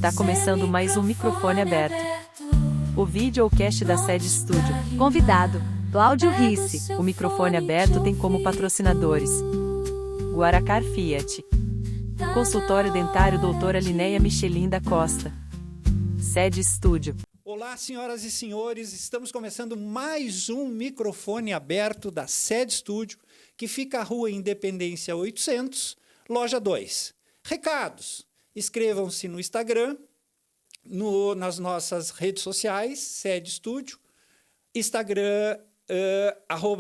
Está começando mais um Microfone Aberto. O videocast da Sede Studio. Convidado, Cláudio Risse. O Microfone Aberto tem como patrocinadores Guaracar Fiat, Consultório Dentário Doutora Linéia Michelin da Costa, Sede Studio. Olá, senhoras e senhores, estamos começando mais um Microfone Aberto da Sede Studio, que fica à Rua Independência 800, Loja 2. Recados: inscrevam-se no Instagram, nas nossas redes sociais, Sede Studio, Instagram,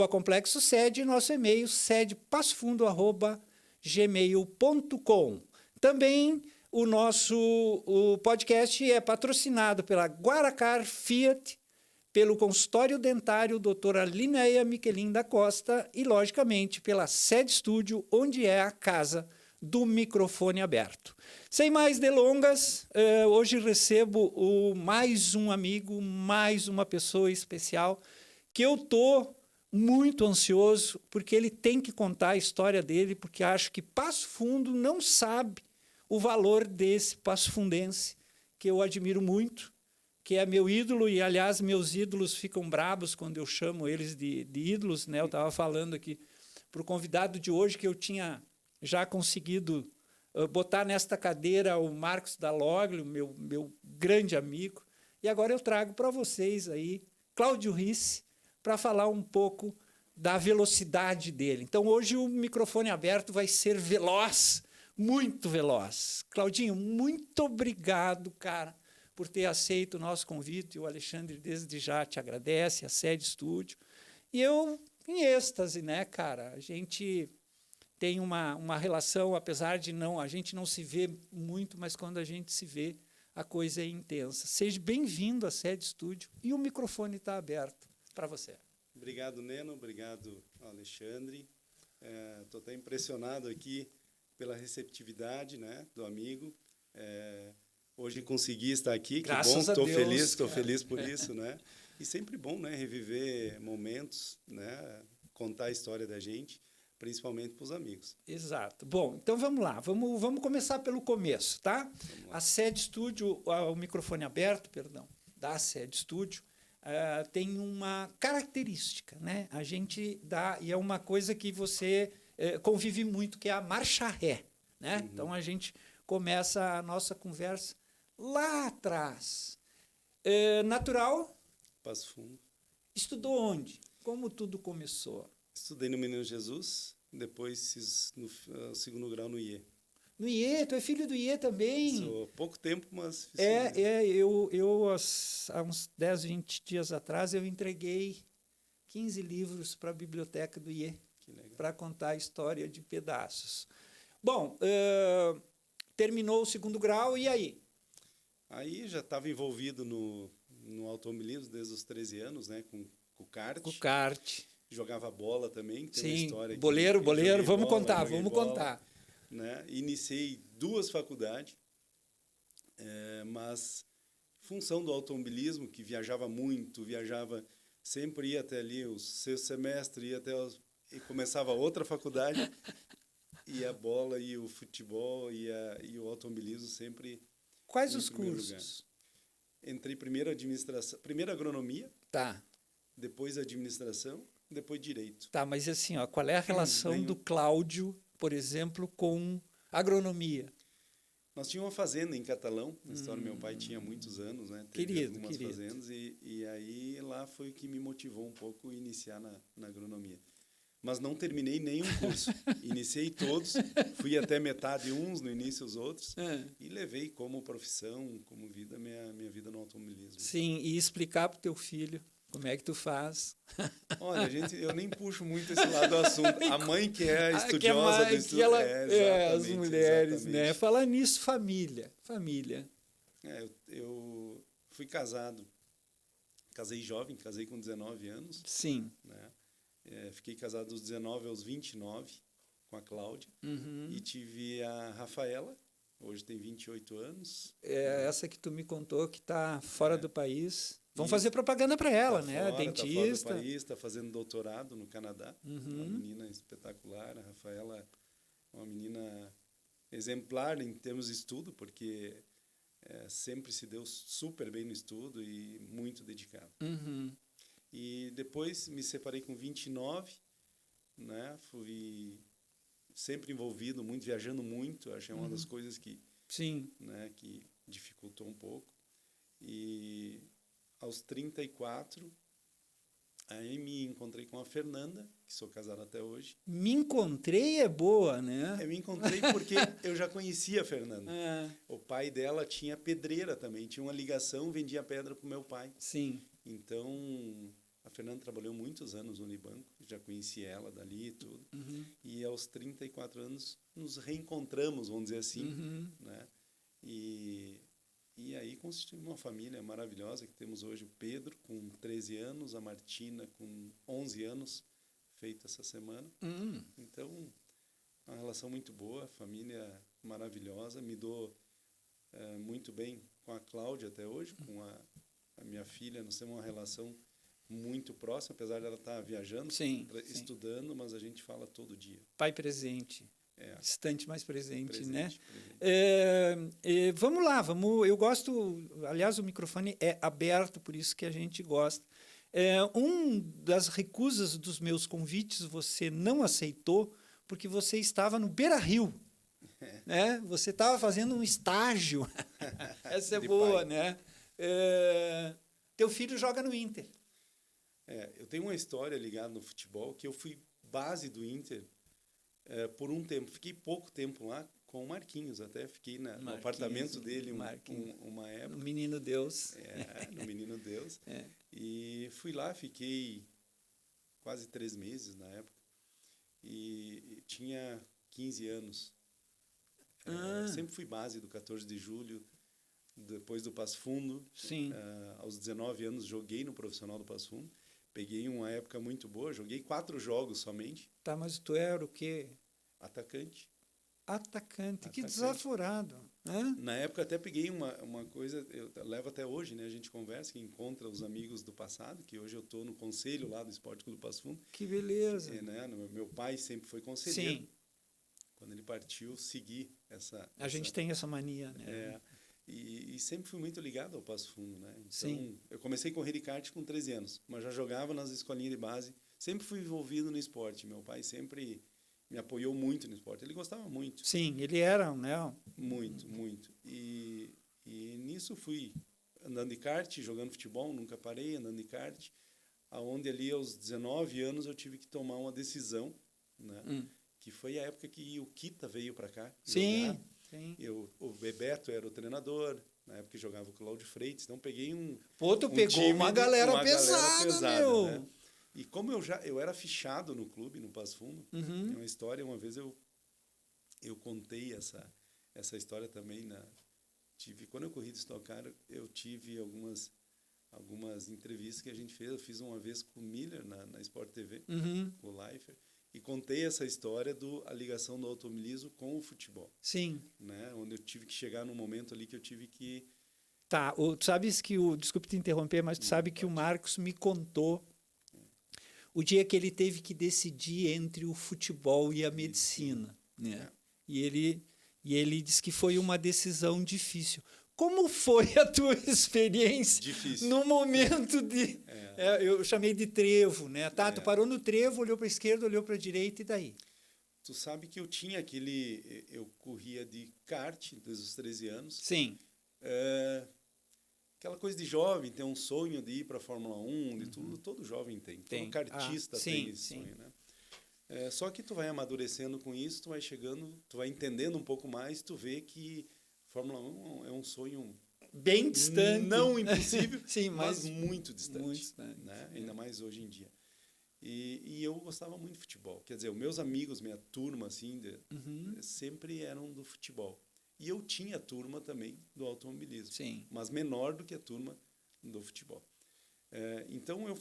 @Complexo Sede, e nosso e-mail, sedepassofundo@gmail.com. Também o podcast é patrocinado pela Guaracar Fiat, pelo Consultório Dentário Doutora Linéia Michelin da Costa e, logicamente, pela Sede Studio, onde é a casa do Microfone Aberto. Sem mais delongas, hoje recebo mais um amigo, mais uma pessoa especial, que eu estou muito ansioso, porque ele tem que contar a história dele, porque acho que Passo Fundo não sabe o valor desse passofundense, que eu admiro muito, que é meu ídolo, e, aliás, meus ídolos ficam bravos quando eu chamo eles de ídolos, né? Eu estava falando aqui para o convidado de hoje que eu tinha já conseguido botar nesta cadeira o Marcos Dalloglio, meu grande amigo, e agora eu trago para vocês aí Cláudio Risse, para falar um pouco da velocidade dele. Então, hoje o Microfone Aberto vai ser veloz, muito veloz. Claudinho, muito obrigado, cara, por ter aceito o nosso convite. O Alexandre, desde já, te agradece, a Sede Studio. E eu, em êxtase, né, cara? A gente tem uma relação, apesar de a gente não se vê muito, mas quando a gente se vê, a coisa é intensa. Seja bem-vindo à Sede Studio e o microfone está aberto para você. Obrigado, Neno. Obrigado, Alexandre. Estou até impressionado aqui pela receptividade, né, do amigo. Hoje consegui estar aqui, que Graças bom, estou Deus, feliz por isso, né? E sempre bom, né, reviver momentos, né, contar a história da gente, principalmente para os amigos. Exato. Bom, então vamos lá, vamos começar pelo começo, tá? A Sede Studio, o microfone aberto, perdão, da Sede Studio, tem uma característica, né? A gente dá, e é uma coisa que você convive muito, que é a marcha ré, né? Uhum. Então a gente começa a nossa conversa lá atrás. Natural? Passo Fundo. Estudou onde? Como tudo começou? Estudei no Menino Jesus, depois fiz no segundo grau no IE. No IE, tu é filho do IE também? Sou pouco tempo, mas fiz eu há uns 10, 20 dias atrás, eu entreguei 15 livros para a biblioteca do IE, para contar a história de pedaços. Bom, terminou o segundo grau, e aí? Aí já estava envolvido no automobilismo desde os 13 anos, né, com o kart. Com o kart. Jogava bola também, tem uma Sim, história boleiro, vamos contar. Né? Iniciei 2 faculdades, mas função do automobilismo, que viajava muito, sempre ia até ali o 6º semestre, e começava outra faculdade, e a bola, e o futebol, e o automobilismo sempre. Quais os cursos? Lugar. Entrei primeiro agronomia, tá. Depois administração, depois direito. Tá, mas assim, qual é a relação do Cláudio, por exemplo, com agronomia? Nós tínhamos uma fazenda em Catalão, na história meu pai tinha muitos anos, né? Teve algumas fazendas, e aí lá foi o que me motivou um pouco a iniciar na agronomia. Mas não terminei nenhum curso. Iniciei todos, fui até metade uns, no início os outros, e levei como profissão, como vida, minha vida no automobilismo. Sim, e explicar para o teu filho como é que tu faz. Olha, eu nem puxo muito esse lado do assunto. A mãe que é estudiosa do estudo. As mulheres, né? Falar nisso, família. Eu fui casado. Casei jovem, casei com 19 anos. Sim. Né? Fiquei casado dos 19 aos 29 com a Cláudia. Uhum. E tive a Rafaela, hoje tem 28 anos. Essa que tu me contou que está fora do país. Vamos fazer propaganda para ela, né? Fora, dentista. Tá fora do país, está fazendo doutorado no Canadá. Uhum. Uma menina espetacular. A Rafaela é uma menina exemplar em termos de estudo, porque sempre se deu super bem no estudo e muito dedicado. Uhum. E depois me separei com 29, né? Fui sempre envolvido muito, viajando muito. Acho que é uma das coisas que, Sim. né, que dificultou um pouco. E aos 34, aí me encontrei com a Fernanda, que sou casado até hoje. Me encontrei é boa, né? Eu me encontrei porque eu já conhecia a Fernanda. O pai dela tinha pedreira também, tinha uma ligação, vendia pedra para o meu pai. Sim. Então, a Fernanda trabalhou muitos anos no Unibanco, já conheci ela dali e tudo. Uhum. E aos 34 anos nos reencontramos, vamos dizer assim, Uhum. né? E aí constituímos uma família maravilhosa que temos hoje: o Pedro com 13 anos, a Martina com 11 anos, feito essa semana. Então, uma relação muito boa, família maravilhosa. Me dou muito bem com a Cláudia até hoje, com a minha filha. Nós temos uma relação muito próxima, apesar de ela estar viajando, Sim, estudando, mas a gente fala todo dia. Pai presente. Distante, mais presente, né? Presente. Vamos lá, eu gosto, aliás, o microfone é aberto, por isso que a gente gosta. Das recusas dos meus convites você não aceitou, porque você estava no Beira-Rio, né? Você estava fazendo um estágio. Essa é boa, pai, né? Teu filho joga no Inter. Eu tenho uma história ligada no futebol, que eu fui base do Inter por um tempo. Fiquei pouco tempo lá com o Marquinhos, até fiquei no apartamento dele uma época. No Menino Deus. No Menino Deus. E fui lá, fiquei quase 3 meses na época. E tinha 15 anos. Sempre fui base do 14 de julho, depois do Passo Fundo. Sim. Aos 19 anos joguei no profissional do Passo Fundo. Peguei uma época muito boa, joguei 4 jogos somente. Tá, mas tu era o quê? Atacante. Atacante, que desaforado. Na época até peguei uma coisa, eu levo até hoje, né? A gente conversa, que encontra os amigos do passado, que hoje eu estou no conselho lá do Esporte Clube Passo Fundo. Que beleza. Né? Meu pai sempre foi conselheiro. Sim. Quando ele partiu, segui A gente tem essa mania, né? E sempre fui muito ligado ao Passo Fundo, né? Então, sim, eu comecei a correr de kart com 13 anos, mas já jogava nas escolinhas de base. Sempre fui envolvido no esporte. Meu pai sempre me apoiou muito no esporte. Ele gostava muito. Sim, ele era, né? Muito, muito. E nisso fui andando de kart, jogando futebol, nunca parei, andando de kart. Aonde ali aos 19 anos eu tive que tomar uma decisão, né? Que foi a época que o Kita veio para cá. Sim. Jogar. Sim. O Bebeto era o treinador, na época que jogava o Cláudio Freitas, então peguei tu pegou uma galera pesada, meu! Né? E como eu era fichado no clube, no Passo Fundo, tem uma história, uma vez eu contei essa história também, quando eu corri de Stock Car, eu tive algumas entrevistas que a gente fez, eu fiz uma vez com o Miller na Sport TV, com o Leifert, e contei essa história a ligação do automobilismo com o futebol. Sim. Né? Onde eu tive que chegar num momento ali que eu tive que... Tá, tu sabes que desculpe te interromper, mas tu sabe que o Marcos me contou o dia que ele teve que decidir entre o futebol e a medicina, né? E ele disse que foi uma decisão difícil. Como foi a tua experiência no momento de... eu chamei de trevo, né? Tá, tu parou no trevo, olhou para a esquerda, olhou para a direita, e daí? Tu sabe que eu tinha eu corria de kart desde os 13 anos. Sim. Aquela coisa de jovem, ter um sonho de ir para a Fórmula 1, de tudo, todo jovem tem. Todo kartista tem esse sonho, né? Só que tu vai amadurecendo com isso, tu vai chegando, tu vai entendendo um pouco mais, tu vê que Fórmula 1 é um sonho bem distante. Não impossível, sim, mas muito distante. Muito distante, né? Ainda mais hoje em dia. E eu gostava muito de futebol. Quer dizer, os meus amigos, minha turma, assim, sempre eram do futebol. E eu tinha turma também do automobilismo, sim, mas menor do que a turma do futebol. Então, eu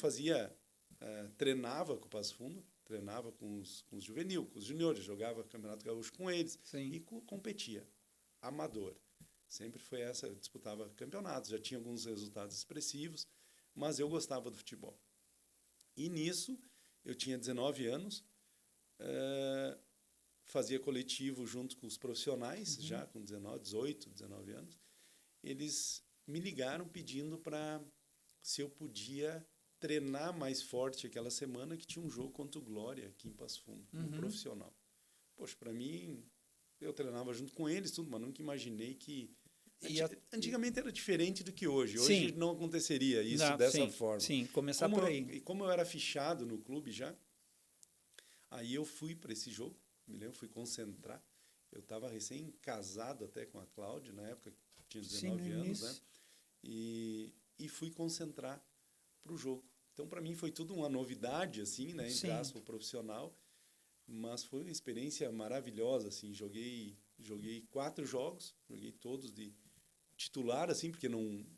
treinava com o Passo Fundo, treinava com os juvenil, com os juniores, jogava Campeonato Gaúcho com eles, sim, e competia. Amador. Sempre foi essa, eu disputava campeonatos, já tinha alguns resultados expressivos, mas eu gostava do futebol. E nisso, eu tinha 19 anos, fazia coletivo junto com os profissionais, já com 19 anos, eles me ligaram pedindo para se eu podia treinar mais forte aquela semana, que tinha um jogo contra o Glória aqui em Passo Fundo, no profissional. Poxa, para mim, eu treinava junto com eles, tudo, mas nunca imaginei que... Antigamente era diferente do que hoje. Hoje não aconteceria isso dessa forma. Sim, começar por aí. E como eu era fichado no clube já, aí eu fui para esse jogo, me lembro, fui concentrar. Eu estava recém-casado até com a Cláudia, na época tinha 19 anos, né? E fui concentrar para o jogo. Então, para mim, foi tudo uma novidade, assim, né? Entre aspas, profissional. Mas foi uma experiência maravilhosa, assim. Joguei 4 jogos, joguei todos de titular, assim, porque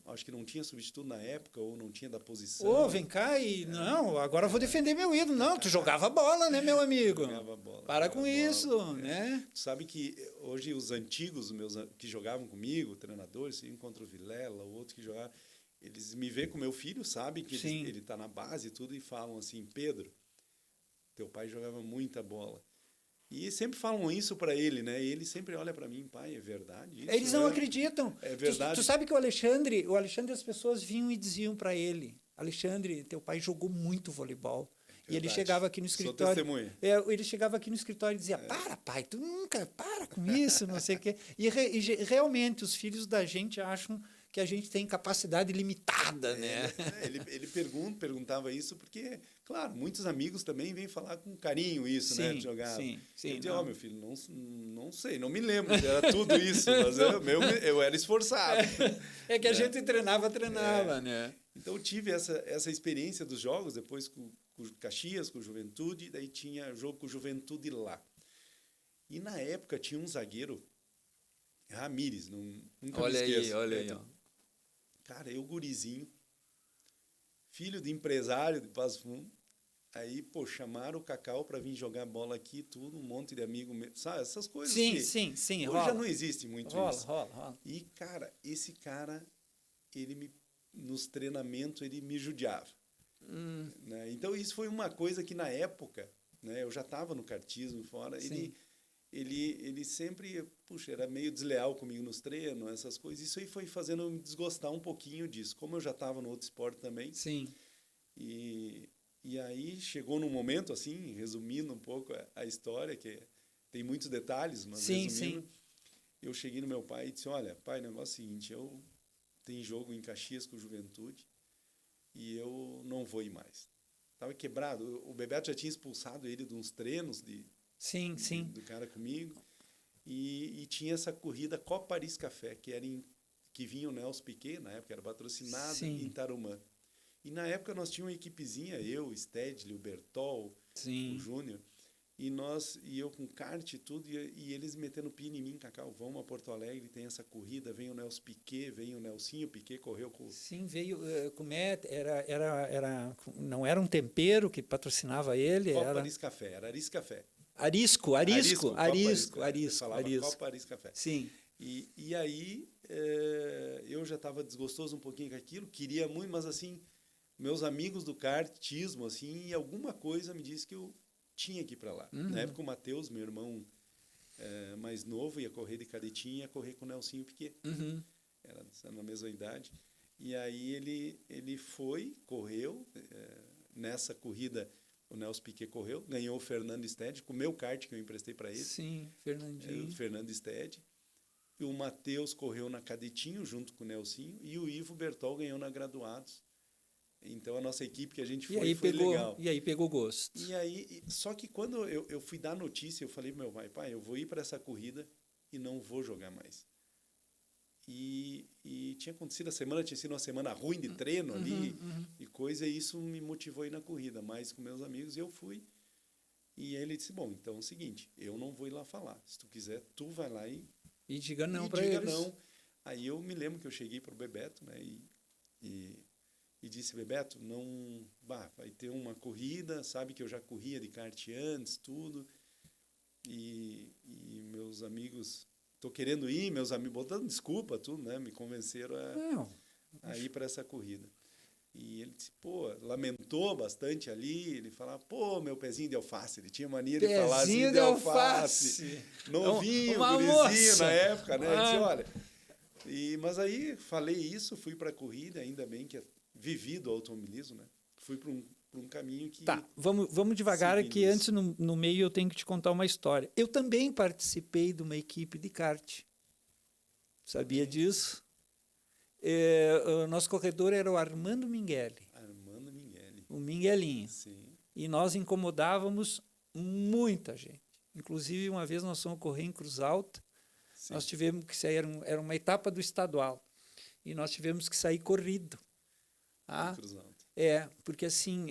acho que não tinha substituto na época, ou não tinha da posição. Vem cá e... Não, agora eu vou defender meu ídolo. Não, tu jogava bola, né, meu amigo? Jogava bola. Para com isso, né? Tu sabe que hoje os antigos, meus que jogavam comigo, treinadores, um contra o Vilela, o outro que jogava, eles me veem com meu filho, sabem que ele está na base e tudo, e falam assim, Pedro, teu pai jogava muita bola. E sempre falam isso para ele, né? E ele sempre olha para mim, pai, é verdade isso? Eles não acreditam. É verdade. Tu sabe que o Alexandre, as pessoas vinham e diziam para ele, Alexandre, teu pai jogou muito voleibol. E ele chegava aqui no escritório. Sou testemunha. Ele chegava aqui no escritório e dizia, para, pai, tu nunca, para com isso, não sei o quê. E realmente, os filhos da gente acham que a gente tem capacidade limitada, né? Ele perguntava isso porque, claro, muitos amigos também vêm falar com carinho isso, né? De jogar. Sim. Eu dizia, meu filho, não sei, não me lembro, era tudo isso, mas eu era esforçado. É que a gente treinava, né? Então, eu tive essa experiência dos jogos, depois com Caxias, com Juventude, daí tinha jogo com Juventude lá. E, na época, tinha um zagueiro, Ramires, nunca me esqueço. Olha aí, ó. Cara, eu gurizinho, filho de empresário de Passo Fundo, aí, chamaram o Cacau para vir jogar bola aqui, tudo, um monte de amigo meu, sabe, essas coisas Sim, hoje rola. já não existe muito isso. Rola. E, cara, esse cara, nos treinamentos, ele me judiava. Né? Então, isso foi uma coisa que, na época, né, eu já estava no kartismo fora, ele sempre, era meio desleal comigo nos treinos, essas coisas. Isso aí foi fazendo eu me desgostar um pouquinho disso. Como eu já estava no outro esporte também. Sim. E aí chegou num momento, assim, resumindo um pouco a história, que tem muitos detalhes, mas resumindo, eu cheguei no meu pai e disse, olha, pai, o negócio é o seguinte, eu tenho jogo em Caxias com Juventude e eu não vou ir mais. Estava quebrado. O Bebeto já tinha expulsado ele de uns treinos do cara comigo. E tinha essa corrida Copa Paris Café, que vinha o Nelson Piquet, na época era patrocinado em Tarumã. E na época nós tínhamos uma equipezinha, eu, Stedley, o Bertol, o Júnior, e eu com kart e tudo, e eles metendo pino em mim, Cacau, vamos a Porto Alegre, tem essa corrida, vem o Nelson Piquet, vem o Nelsinho Piquet, correu com... Sim, veio, não era um tempero que patrocinava ele, Copa Paris Café, era Aris Café. Arisco. Falava Copa Paris Café. Sim. E aí eu já estava desgostoso um pouquinho com aquilo, queria muito, mas assim, meus amigos do kartismo, assim, e alguma coisa me disse que eu tinha que ir para lá. Na época o Matheus, meu irmão mais novo, ia correr de cadetinha, ia correr com o Nelsinho Piquet. Era na mesma idade. E aí ele correu, nessa corrida o Nelson Piquet correu, ganhou o Fernando Stede, com o meu kart que eu emprestei para ele. Sim, Fernandinho. O Fernando Stede. E o Matheus correu na cadetinho junto com o Nelsinho e o Ivo Bertol ganhou na graduados. Então a nossa equipe que a gente foi legal. E aí pegou gosto. E aí, só que quando eu fui dar notícia, eu falei pro meu pai, eu vou ir para essa corrida e não vou jogar mais. E tinha acontecido tinha sido uma semana ruim de treino ali e coisa, e isso me motivou a ir na corrida, mais com meus amigos, e eu fui. E ele disse, bom, então é o seguinte, eu não vou ir lá falar, se tu quiser, tu vai lá e diga não para eles. Não. Aí eu me lembro que eu cheguei para o Bebeto, né, e disse, Bebeto, não, vai ter uma corrida, sabe que eu já corria de kart antes, tudo, e meus amigos... Estou querendo ir, meus amigos, botando desculpa, tudo, né? Me convenceram a ir para essa corrida. E ele disse, lamentou bastante ali, ele falava, meu pezinho de alface, ele tinha mania de falar assim, de alface. Novinho, gurizinho na época, né? Ele disse, olha, Mas aí falei isso, fui para a corrida, ainda bem que vivi do automobilismo, né? Fui para um caminho que... Tá, vamos devagar, segui que nisso. antes no meio eu tenho que te contar uma história. Eu também participei de uma equipe de kart. Sabia disso? O nosso corredor era o Armando Minghelli, Armando Minghelli. o Minghelinho. Sim. E nós incomodávamos muita gente. Inclusive, uma vez nós fomos correr em Cruz Alta, Sim. nós tivemos que sair, era uma etapa do estadual, e nós tivemos que sair corrido. Ah, Cruz Alta. porque assim,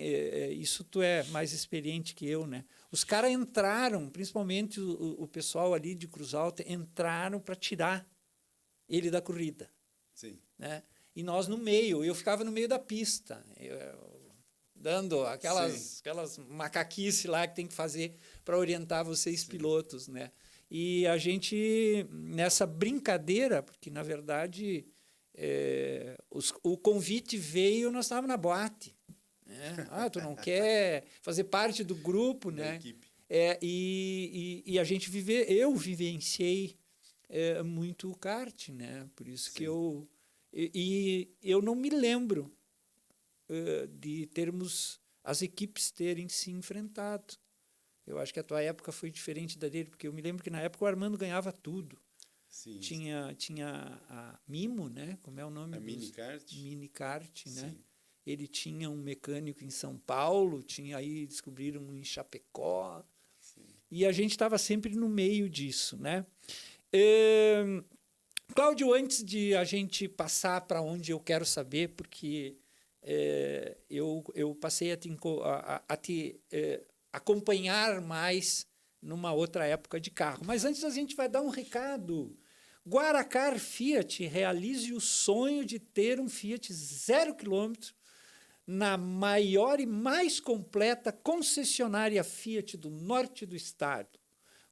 isso tu é mais experiente que eu, né? Os caras entraram, principalmente o pessoal ali de Cruz Alta, entraram para tirar ele da corrida, Sim. né? E nós no meio, eu ficava no meio da pista, dando aquelas macaquices lá que tem que fazer para orientar vocês, Sim. pilotos, né? E a gente, nessa brincadeira, porque na verdade o convite veio, nós estávamos na boate, né? Tu não quer fazer parte do grupo, Da né? equipe. E a gente eu vivenciei muito o kart, né? Por isso que Sim. eu não me lembro de termos as equipes terem se enfrentado. Eu acho que a tua época foi diferente da dele, porque eu me lembro que na época o Armando ganhava tudo. Sim. Tinha a Mimo, né? Como é o nome? A mini kart. Mini kart, né? Sim. Ele tinha um mecânico em São Paulo, aí descobriram um em Chapecó. Sim. E a gente estava sempre no meio disso, né? Cláudio, antes de a gente passar para onde eu quero saber, porque eu passei a te acompanhar mais numa outra época de carro. Mas antes a gente vai dar um recado. Guaracar Fiat, realize o sonho de ter um Fiat 0 km na maior e mais completa concessionária Fiat do norte do estado.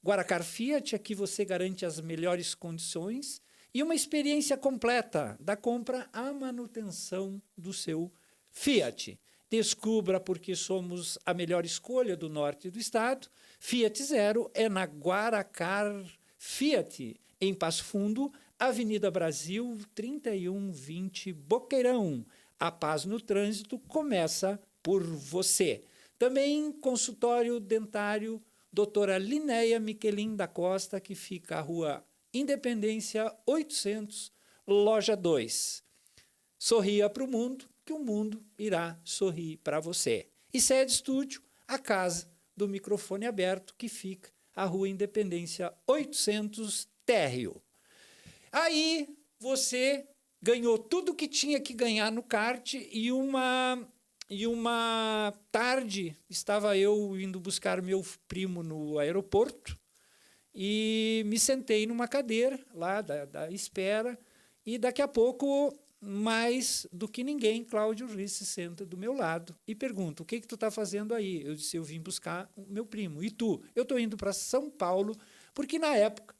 Guaracar Fiat, aqui você garante as melhores condições e uma experiência completa da compra à manutenção do seu Fiat. Descubra porque somos a melhor escolha do norte do estado. Fiat Zero é na Guaracar Fiat, em Passo Fundo, Avenida Brasil, 3120, Boqueirão. A paz no trânsito começa por você. Também consultório dentário doutora Linéia Miquelin da Costa, que fica à Rua Independência 800, loja 2. Sorria para o mundo, que o mundo irá sorrir para você. E Sede Estúdio, a casa do microfone aberto, que fica à Rua Independência 800, térreo. Aí você ganhou tudo que tinha que ganhar no kart e uma tarde estava eu indo buscar meu primo no aeroporto e me sentei numa cadeira lá da espera e daqui a pouco, mais do que ninguém, Cláudio Riz se senta do meu lado e pergunta: o que tu está fazendo aí? Eu disse: eu vim buscar o meu primo. E tu? Eu estou indo para São Paulo, porque na época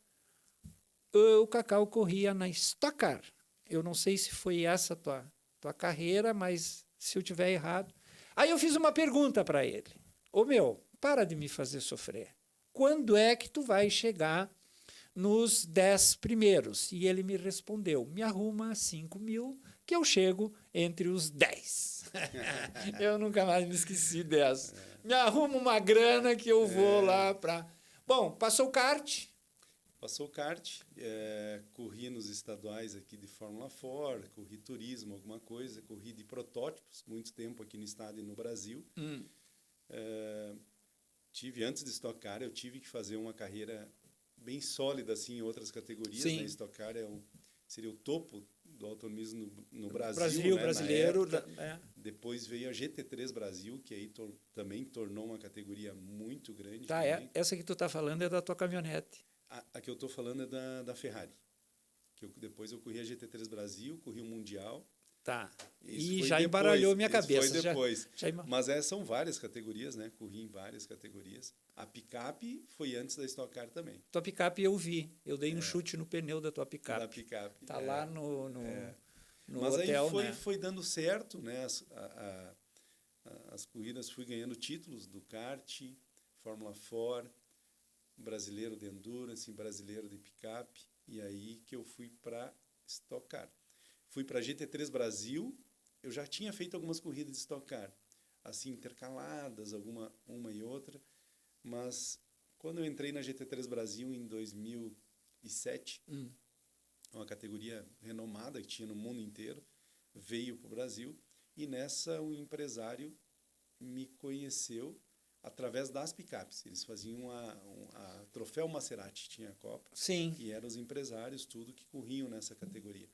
o Cacau corria na Stock Car. Eu não sei se foi essa tua carreira, mas se eu tiver errado. Aí eu fiz uma pergunta para ele: para de me fazer sofrer. Quando é que tu vai chegar nos 10 primeiros? E ele me respondeu: me arruma 5 mil que eu chego entre os 10. Eu nunca mais me esqueci dessa. Me arruma uma grana que eu vou lá para... Bom, passou o kart. Passou o kart, corri nos estaduais aqui de Fórmula 4, corri turismo, alguma coisa, corri de protótipos, muito tempo aqui no estado e no Brasil. Antes de Stock Car, eu tive que fazer uma carreira bem sólida assim, em outras categorias. Sim. Né? Stock Car seria o topo do automobilismo no Brasil. Brasil, né? brasileiro. Depois veio a GT3 Brasil, que aí também tornou uma categoria muito grande. Tá, essa que tu está falando é da tua caminhonete. A que eu estou falando é da Ferrari. Depois eu corri a GT3 Brasil, corri o Mundial. Tá. E já embaralhou minha cabeça. Foi depois. Já Mas são várias categorias, né? Corri em várias categorias. A picape foi antes da Stock Car também. Tua picape eu vi. Eu dei um chute no pneu da tua picape. Da picape. Tá lá no Mas hotel, aí né? foi dando certo, né? As corridas, fui ganhando títulos do kart, Fórmula 4, brasileiro de endurance, brasileiro de picape, e aí que eu fui para Stock Car. Fui para a GT3 Brasil, eu já tinha feito algumas corridas de Stock Car, assim, intercaladas, uma e outra, mas quando eu entrei na GT3 Brasil em 2007, uma categoria renomada que tinha no mundo inteiro, veio para o Brasil, e nessa um empresário me conheceu através das picapes. Eles faziam a Troféu Maserati, tinha a Copa, Sim. e eram os empresários, tudo, que corriam nessa categoria.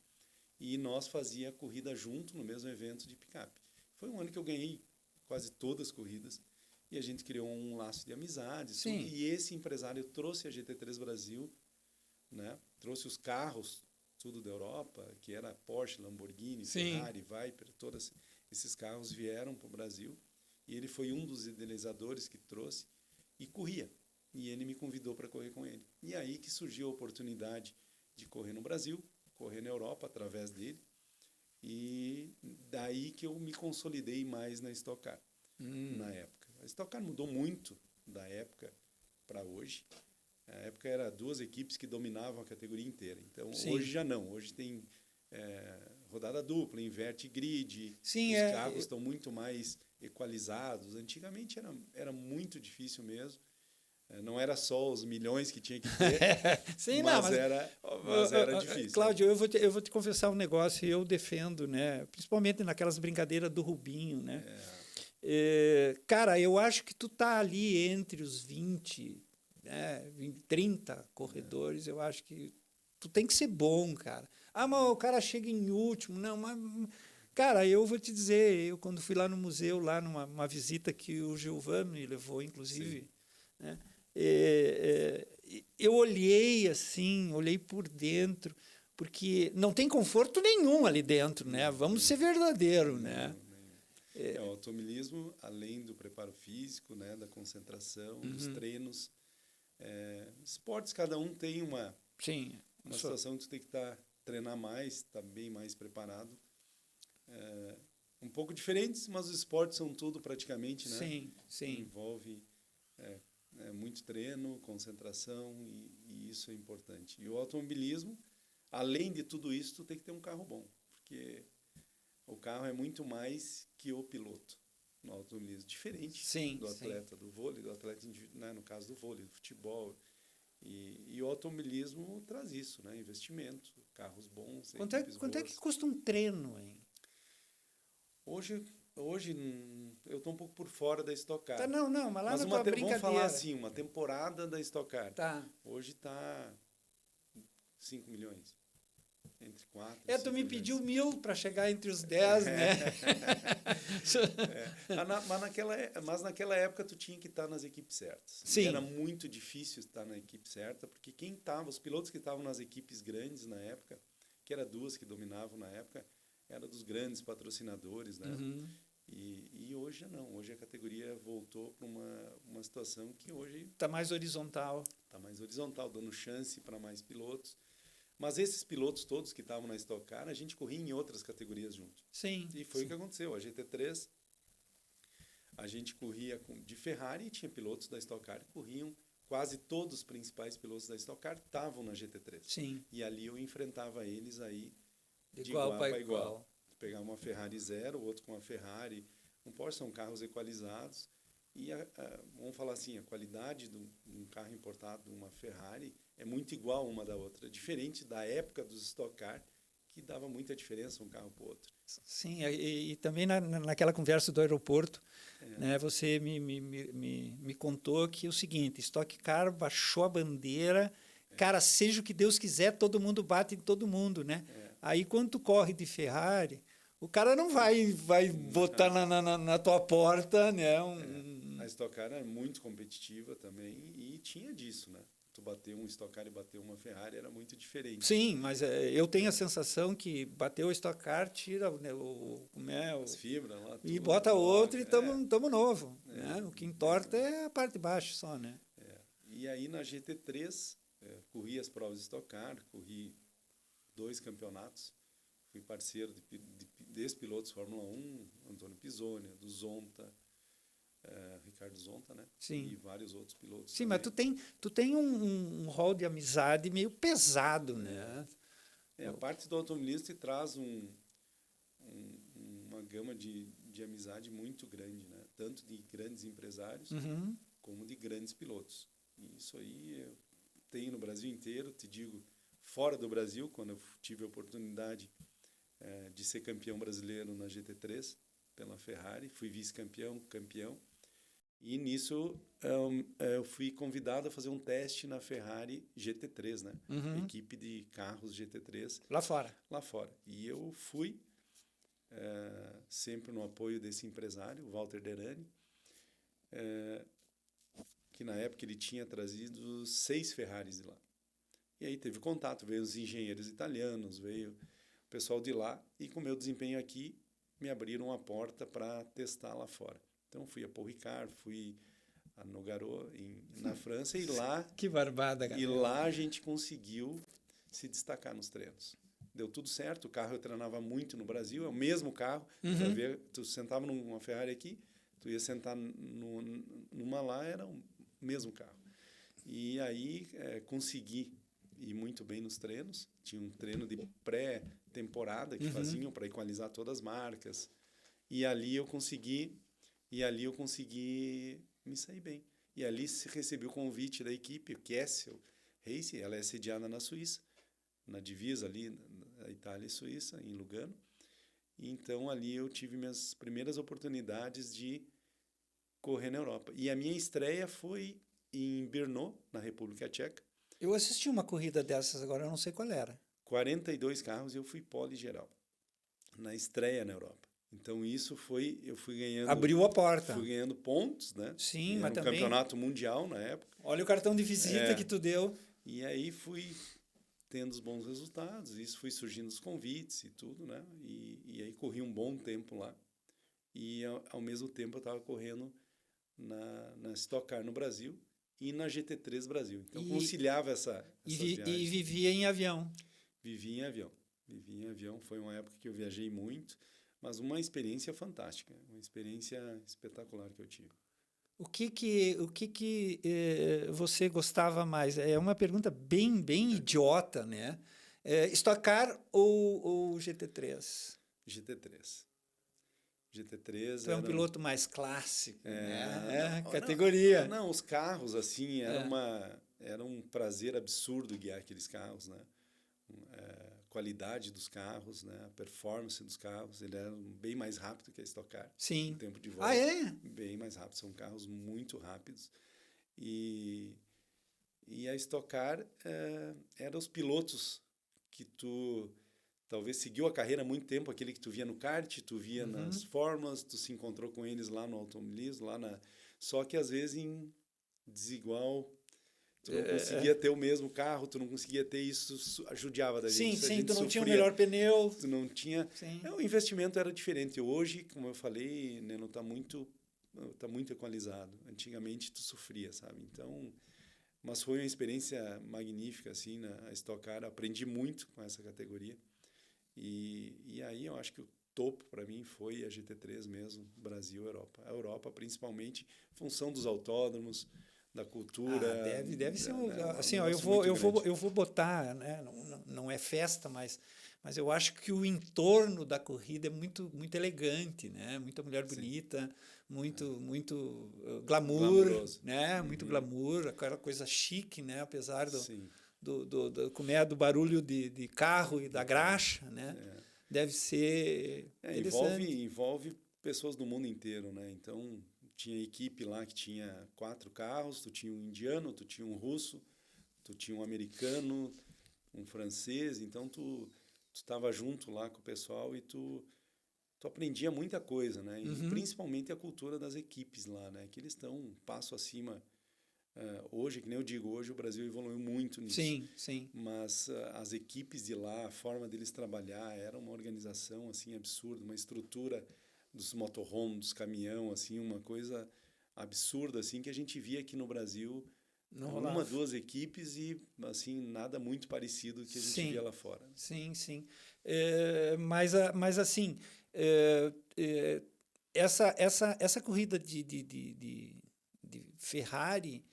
E nós fazia a corrida junto no mesmo evento de picape. Foi um ano que eu ganhei quase todas as corridas, e a gente criou um laço de amizade. Sim. Tudo, e esse empresário trouxe a GT3 Brasil, né? Trouxe os carros, tudo da Europa, que era Porsche, Lamborghini, Sim. Ferrari, Viper, todos esses carros vieram para o Brasil, e ele foi um dos idealizadores que trouxe e corria. E ele me convidou para correr com ele. E aí que surgiu a oportunidade de correr no Brasil, correr na Europa através dele, e daí que eu me consolidei mais na Stock Car, na época. A Stock Car mudou muito da época para hoje. Na época era 2 equipes que dominavam a categoria inteira. Então, Sim. hoje já não. Hoje tem rodada dupla, inverte grid. Sim, os carros estão muito mais equalizados. Antigamente era muito difícil mesmo. Não era só os milhões que tinha que ter, Sim, mas era difícil. Cláudio, eu vou te confessar um negócio, eu defendo, né? Principalmente naquelas brincadeiras do Rubinho, né? Cara, eu acho que tu tá ali entre os 20, né, 30 corredores, eu acho que tu tem que ser bom, cara. Ah, mas o cara chega em último. Não, mas... Cara, eu vou te dizer, eu quando fui lá no museu, lá numa visita que o Giovanni me levou, inclusive, né? Eu olhei assim, olhei por dentro, porque não tem conforto nenhum ali dentro, né? Vamos ser verdadeiros, né? O automobilismo, além do preparo físico, né, da concentração, dos treinos, esportes, cada um tem uma situação que tu tem que treinar mais, estar bem mais preparado. Um pouco diferentes, mas os esportes são tudo praticamente, né? Sim. Envolve muito treino, concentração, e isso é importante. E o automobilismo, além de tudo isso, tu tem que ter um carro bom, porque o carro é muito mais que o piloto no automobilismo, diferente do atleta do vôlei, do atleta, né, no caso do vôlei, do futebol. E o automobilismo traz isso, né? Investimento, carros bons, Quanto é que custa um treino, hein? Hoje eu estou um pouco por fora da Stock Car. Tá, não, mas lá mas na tua brincadeira... Vamos falar assim, uma temporada da Stock Car. Tá. Hoje está 5 milhões. Entre 4 e 5 tu me milhões. pediu 1.000 para chegar entre os 10, né? Mas naquela época tu tinha que estar nas equipes certas. Sim. Era muito difícil estar na equipe certa, porque os pilotos que estavam nas equipes grandes na época, que eram 2 que dominavam na época, eram dos grandes patrocinadores, né? E hoje não. Hoje a categoria voltou para uma situação que hoje... Está mais horizontal. Está mais horizontal, dando chance para mais pilotos. Mas esses pilotos todos que estavam na Stock Car, a gente corria em outras categorias junto. Sim. E foi o que aconteceu. A GT3, a gente corria de Ferrari, e tinha pilotos da Stock Car que corriam. Quase todos os principais pilotos da Stock Car estavam na GT3. Sim. E ali eu enfrentava eles aí de igual para igual. Pegar uma Ferrari 0, o outro com uma Ferrari. Um Porsche são carros equalizados. E, vamos falar assim, a qualidade de um carro importado, de uma Ferrari, é muito igual uma da outra. Diferente da época dos Stock Car, que dava muita diferença um carro para o outro. Sim, e também naquela conversa do aeroporto, né, você me contou que é o seguinte, Stock Car baixou a bandeira, cara, seja o que Deus quiser, todo mundo bate em todo mundo, né? Aí, quando tu corre de Ferrari, o cara não vai botar na tua porta, né? A Stock Car era muito competitiva também e tinha disso, né? Tu bater um Stock Car e bater uma Ferrari era muito diferente. Sim, mas eu tenho a sensação que bateu o Stock Car, tira as fibras lá. E bota outro e tamo novo. Né? O que importa é a parte de baixo só, né? E aí na GT3, corri as provas de Stock Car, corri 2 campeonatos. Fui parceiro desses pilotos Fórmula 1, Antônio Pisoni, do Zonta, Ricardo Zonta, né? Sim. E vários outros pilotos. Sim, também. mas tu tem um rol de amizade meio pesado, né? A parte do automobilismo te traz uma gama de amizade muito grande, né? Tanto de grandes empresários como de grandes pilotos. E isso aí eu tenho no Brasil inteiro, te digo, fora do Brasil, quando eu tive a oportunidade de ser campeão brasileiro na GT3 pela Ferrari, fui vice-campeão, campeão. E nisso eu fui convidado a fazer um teste na Ferrari GT3, né? Equipe de carros GT3. Lá fora. Lá fora. E eu fui, sempre no apoio desse empresário, o Walter Derani, que na época ele tinha trazido 6 Ferraris de lá. E aí teve contato, veio os engenheiros italianos, veio o pessoal de lá, e com o meu desempenho aqui, me abriram a porta para testar lá fora. Então, fui a Paul Ricard, fui a Nogaro, na França, e lá... Que barbada, cara. E lá a gente conseguiu se destacar nos treinos. Deu tudo certo, o carro eu treinava muito no Brasil, é o mesmo carro. Tu sentava numa Ferrari aqui, tu ia sentar numa lá, era o mesmo carro. E aí consegui ir muito bem nos treinos. Tinha um treino de pré-temporada que faziam para equalizar todas as marcas. E ali eu consegui me sair bem. E ali recebi o convite da equipe, o Kessel Racing, ela é sediada na Suíça, na divisa ali, na Itália e Suíça, em Lugano. E então ali eu tive minhas primeiras oportunidades de correr na Europa. E a minha estreia foi em Brno, na República Tcheca. Eu assisti uma corrida dessas agora, eu não sei qual era. 42 carros e eu fui pole geral, na estreia na Europa. Então isso eu fui ganhando... Abriu a porta. Fui ganhando pontos, né? Sim, era mas também... campeonato mundial na época. Olha o cartão de visita que tu deu. E aí fui tendo os bons resultados, isso foi surgindo os convites e tudo, né? E aí corri um bom tempo lá. E ao mesmo tempo eu estava correndo na Stock Car no Brasil e na GT3 Brasil. Então conciliava essas viagens. E vivia em avião. Vivi em avião. Foi uma época que eu viajei muito, mas uma experiência fantástica, uma experiência espetacular que eu tive. O que você gostava mais? É uma pergunta bem idiota, né? Stock Car ou GT3? GT3. GT3 Tu é um piloto mais clássico, né? Categoria. Não, os carros, assim, era um prazer absurdo guiar aqueles carros, né? Qualidade dos carros, né? A performance dos carros, ele era bem mais rápido que a Stock Car. Sim. O tempo de volta. Ah, é? Bem mais rápido, são carros muito rápidos. E a Stock Car era os pilotos que tu talvez seguiu a carreira há muito tempo, aquele que tu via no kart, tu via nas fórmulas, tu se encontrou com eles lá no automobilismo, só que às vezes em desigual. Tu não conseguia ter o mesmo carro, tu não conseguia ter isso, judiava da gente. Sim, tu não tinha o melhor pneu. Tu não tinha... O investimento era diferente. Hoje, como eu falei, Neno, tá muito equalizado. Antigamente, tu sofria, sabe? Então, mas foi uma experiência magnífica, assim, na Stock Car. Aprendi muito com essa categoria. E aí, eu acho que o topo, para mim, foi a GT3 mesmo, Brasil, Europa. A Europa, principalmente, em função dos autódromos, da cultura. Deve ser assim, ó, eu vou botar, né? Não é festa, mas eu acho que o entorno da corrida é muito elegante, né? Muita mulher bonita, muito glamour, né? Muito glamour, aquela coisa chique, né? Apesar do barulho de carro e da graxa, né? Deve ser envolve pessoas do mundo inteiro, né? Então tinha equipe lá que tinha 4 carros, tu tinha um indiano, tu tinha um russo, tu tinha um americano, um francês, então tu estava junto lá com o pessoal e tu aprendia muita coisa, né? E principalmente a cultura das equipes lá, né? Que eles estão um passo acima. Hoje, que nem eu digo, hoje o Brasil evoluiu muito nisso. Sim. Mas as equipes de lá, a forma deles trabalhar, era uma organização assim absurda, uma estrutura dos motorhome, dos caminhão, assim, uma coisa absurda, assim, que a gente via aqui no Brasil, uma, 2 equipes e, assim, nada muito parecido que a gente via lá fora. Sim. Mas assim, essa corrida de Ferrari,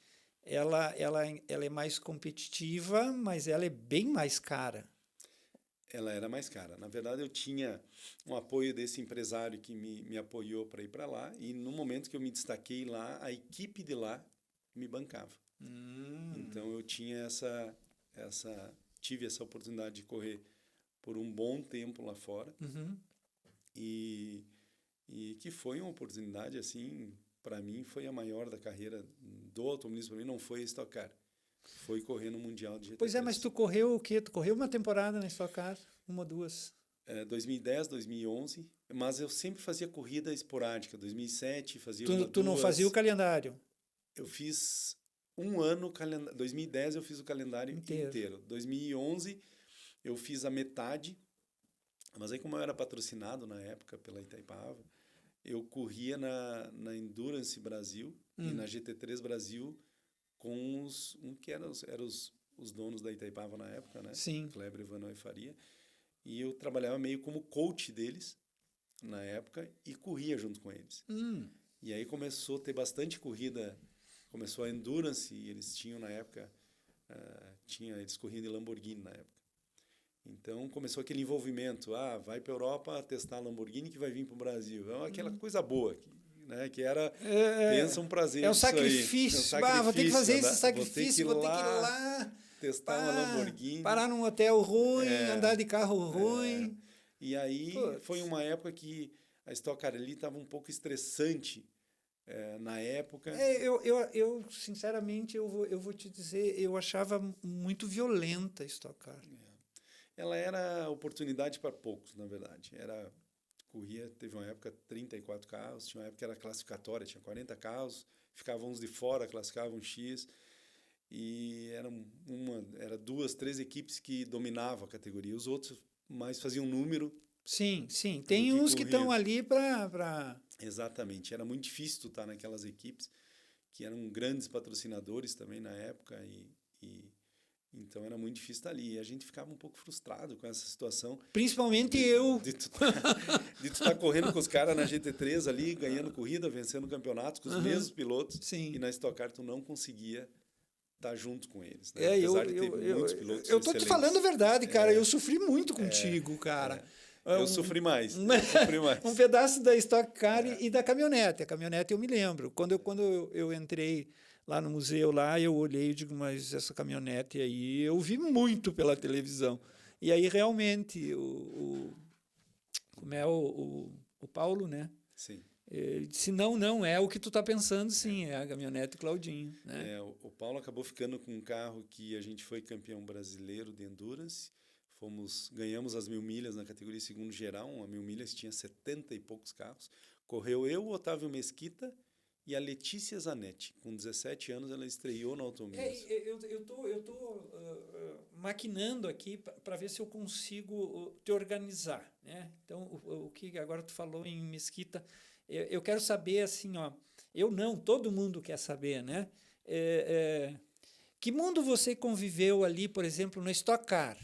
ela é mais competitiva, mas ela é bem mais cara. Ela era mais cara. Na verdade, eu tinha um apoio desse empresário que me apoiou para ir para lá, e no momento que eu me destaquei lá, a equipe de lá me bancava. Então, eu tinha tive essa oportunidade de correr por um bom tempo lá fora, e que foi uma oportunidade, assim, para mim, foi a maior da carreira do automobilismo. Para mim, não foi Stock Car. Foi correr no Mundial de GT3. Pois é, mas tu correu o quê? Tu correu uma temporada na Stock Car? Uma ou duas? 2010, 2011, mas eu sempre fazia corrida esporádica. 2007 fazia Tu não fazia o calendário? Eu fiz um ano, 2010 eu fiz o calendário inteiro. 2011 eu fiz a metade, mas aí como eu era patrocinado na época pela Itaipava, eu corria na Endurance Brasil e na GT3 Brasil com que eram os donos da Itaipava na época, né? Sim. Kleber, Ivanoel e Faria. E eu trabalhava meio como coach deles na época e corria junto com eles. E aí começou a ter bastante corrida, começou a Endurance, e eles tinham na época, eles corriam de Lamborghini na época. Então começou aquele envolvimento, vai para a Europa testar a Lamborghini que vai vir para o Brasil. É aquela coisa boa, que era, pensa um prazer. É um sacrifício. Vou ter que fazer esse sacrifício, vou ter que ir lá testar uma Lamborghini. Parar num hotel ruim, andar de carro ruim. E aí foi uma época que a Stock Car ali estava um pouco estressante na época. Eu sinceramente, eu vou te dizer, eu achava muito violenta a Stock Car. Ela era oportunidade para poucos, na verdade. Teve uma época 34 carros, tinha uma época que era classificatória, tinha 40 carros, ficavam uns de fora, classificavam X, e era 2, 3 equipes que dominavam a categoria, os outros mais faziam número. Sim, tem uns que estão ali para... Exatamente, era muito difícil tu estar naquelas equipes, que eram grandes patrocinadores também na época, então era muito difícil estar ali. E a gente ficava um pouco frustrado com essa situação. Principalmente eu. De tu estar correndo com os caras na GT3 ali, ganhando corrida, vencendo campeonatos com os mesmos pilotos. Sim. E na Stock Car tu não conseguia estar junto com eles. Né? Apesar de ter muitos pilotos eu tô te falando a verdade, cara. Eu sofri muito contigo, cara. Eu sofri mais. Um pedaço da Stock Car e da caminhonete. A caminhonete eu me lembro. Quando eu entrei lá no museu, lá eu olhei e digo, mas essa caminhonete aí eu vi muito pela televisão. E aí realmente como é o Paulo, né? Sim. Ele disse, não é o que tu tá pensando, sim, é a caminhonete Claudinho. Né? O Paulo acabou ficando com um carro que a gente foi campeão brasileiro de Endurance, ganhamos as 1000 milhas na categoria segundo geral, a 1000 milhas tinha 70 e poucos carros, correu eu, o Otávio Mesquita e a Letícia Zanetti, com 17 anos ela estreou no automobilismo. Eu tô maquinando aqui para ver se eu consigo te organizar, né? Então, o que agora tu falou em Mesquita, eu quero saber assim, todo mundo quer saber, né? Que mundo você conviveu ali, por exemplo, no Stock Car?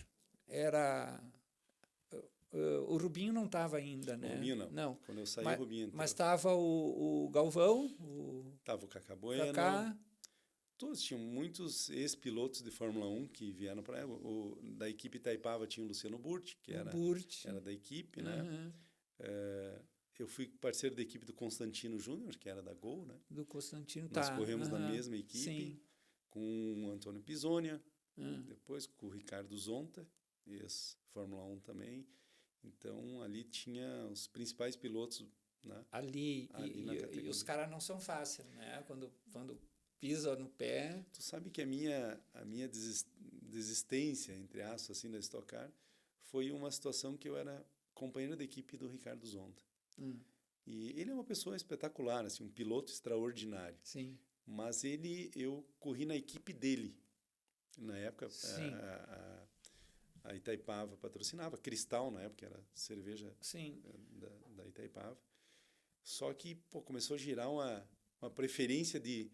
O Rubinho não estava ainda, né? O Rubinho não. Quando eu saí, o Rubinho entrou. Mas estava o Galvão, estava o Cacá Bueno. Todos tinham muitos ex-pilotos de Fórmula 1 que vieram para da equipe Itaipava tinha o Luciano Burti, que era da equipe, né? Eu fui parceiro da equipe do Constantino Júnior, que era da Gol, né? Do Constantino, Nós corremos na mesma equipe, sim. Com o Antônio Pisonia, depois com o Ricardo Zonta, ex-Fórmula 1 também. Então, ali tinha os principais pilotos, né? Ali na categoria. E os caras não são fáceis, né? Quando pisa no pé... Tu sabe que a minha desistência, entre aspas, assim, da Stock Car, foi uma situação que eu era companheiro da equipe do Ricardo Zonta. E ele é uma pessoa espetacular, assim, um piloto extraordinário. Sim. Mas eu corri na equipe dele. Na época, a Itaipava patrocinava, Cristal na época, era cerveja da Itaipava. Só que começou a girar uma preferência de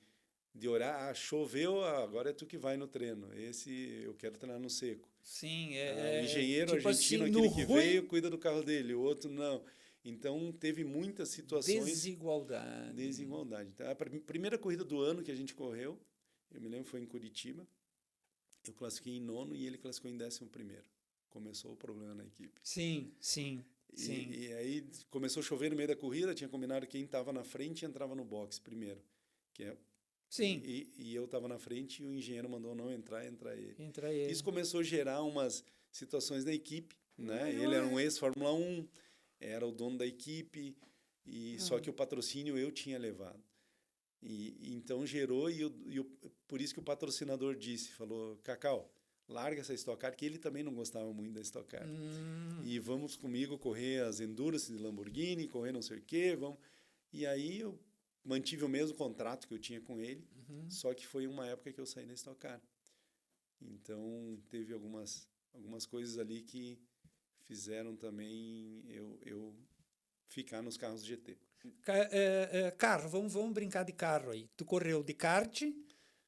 orar, choveu, agora é tu que vai no treino. Esse eu quero treinar no seco. Sim, o engenheiro tipo argentino, assim, aquele que veio, cuida do carro dele, o outro não. Então, teve muitas situações... Desigualdade. Então, a primeira corrida do ano que a gente correu, eu me lembro, foi em Curitiba. Eu classifiquei em 9º e ele classificou em 11º. começou o problema na equipe. Sim, sim, sim. E aí começou a chover no meio da corrida, tinha combinado que quem estava na frente entrava no box primeiro. Sim. E eu estava na frente e o engenheiro mandou não entrar ele. Entra ele. Isso começou a gerar umas situações na equipe, né? Ele era um ex-Fórmula 1, era o dono da equipe, só que o patrocínio eu tinha levado. E então gerou, por isso que o patrocinador falou, Cacau, larga essa Stock Car, que ele também não gostava muito da Stock Car. E vamos comigo correr as Endurance de Lamborghini, correr não sei o quê, vamos. E aí eu mantive o mesmo contrato que eu tinha com ele, só que foi uma época que eu saí da Stock Car. Então, teve algumas coisas ali que fizeram também eu ficar nos carros GT. Carro, vamos brincar de carro aí. Tu correu de kart,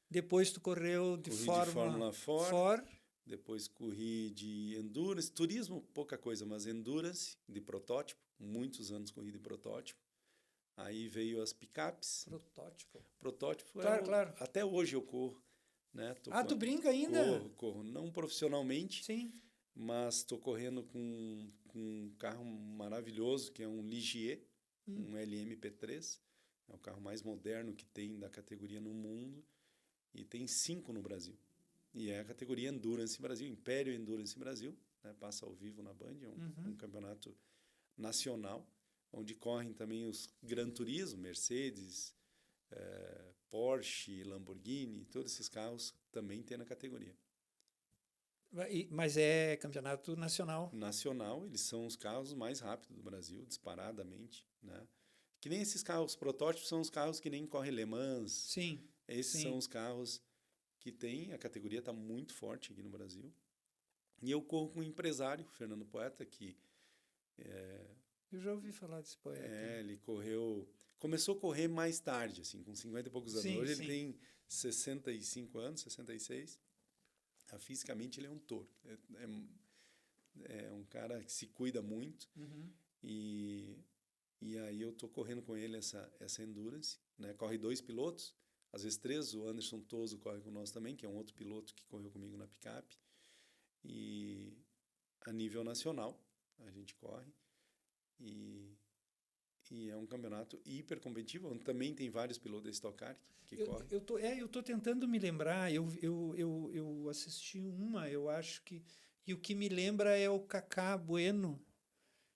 depois tu correu de Fórmula 4. Depois corri de Endurance, turismo, pouca coisa, mas Endurance, de protótipo, muitos anos corri de protótipo. Aí veio as picapes. Protótipo. Claro. Até hoje eu corro. Né? Tu brinca ainda? Corro. Não profissionalmente, sim, mas estou correndo com um carro maravilhoso, que é um Ligier, um LMP3. É o carro mais moderno que tem da categoria no mundo. E tem 5 no Brasil. E é a categoria Endurance Brasil, Império Endurance Brasil. Né? Passa ao vivo na Band, é um campeonato nacional, onde correm também os Gran Turismo, Mercedes, Porsche, Lamborghini, todos esses carros também tem na categoria. Mas é campeonato nacional? Nacional, eles são os carros mais rápidos do Brasil, disparadamente. Né? Que nem esses carros protótipos são os carros que nem corre Le Mans. Sim. Esses são os carros que tem, a categoria está muito forte aqui no Brasil. E eu corro com um empresário, Fernando Poeta, que... eu já ouvi falar desse poeta. Ele começou a correr mais tarde, assim, com 50 e poucos anos. Hoje ele tem 65 anos, 66. Fisicamente ele é um touro. É um cara que se cuida muito. E aí eu estou correndo com ele essa Endurance. Né? Corre 2 pilotos, às vezes 3. O Anderson Toso corre com nós também, que é um outro piloto que correu comigo na picape. E a nível nacional a gente corre. E é um campeonato hiper competitivo, onde também tem vários pilotos da Stock Car que correm. Eu tô tentando me lembrar, eu assisti eu acho que... E o que me lembra é o Cacá Bueno.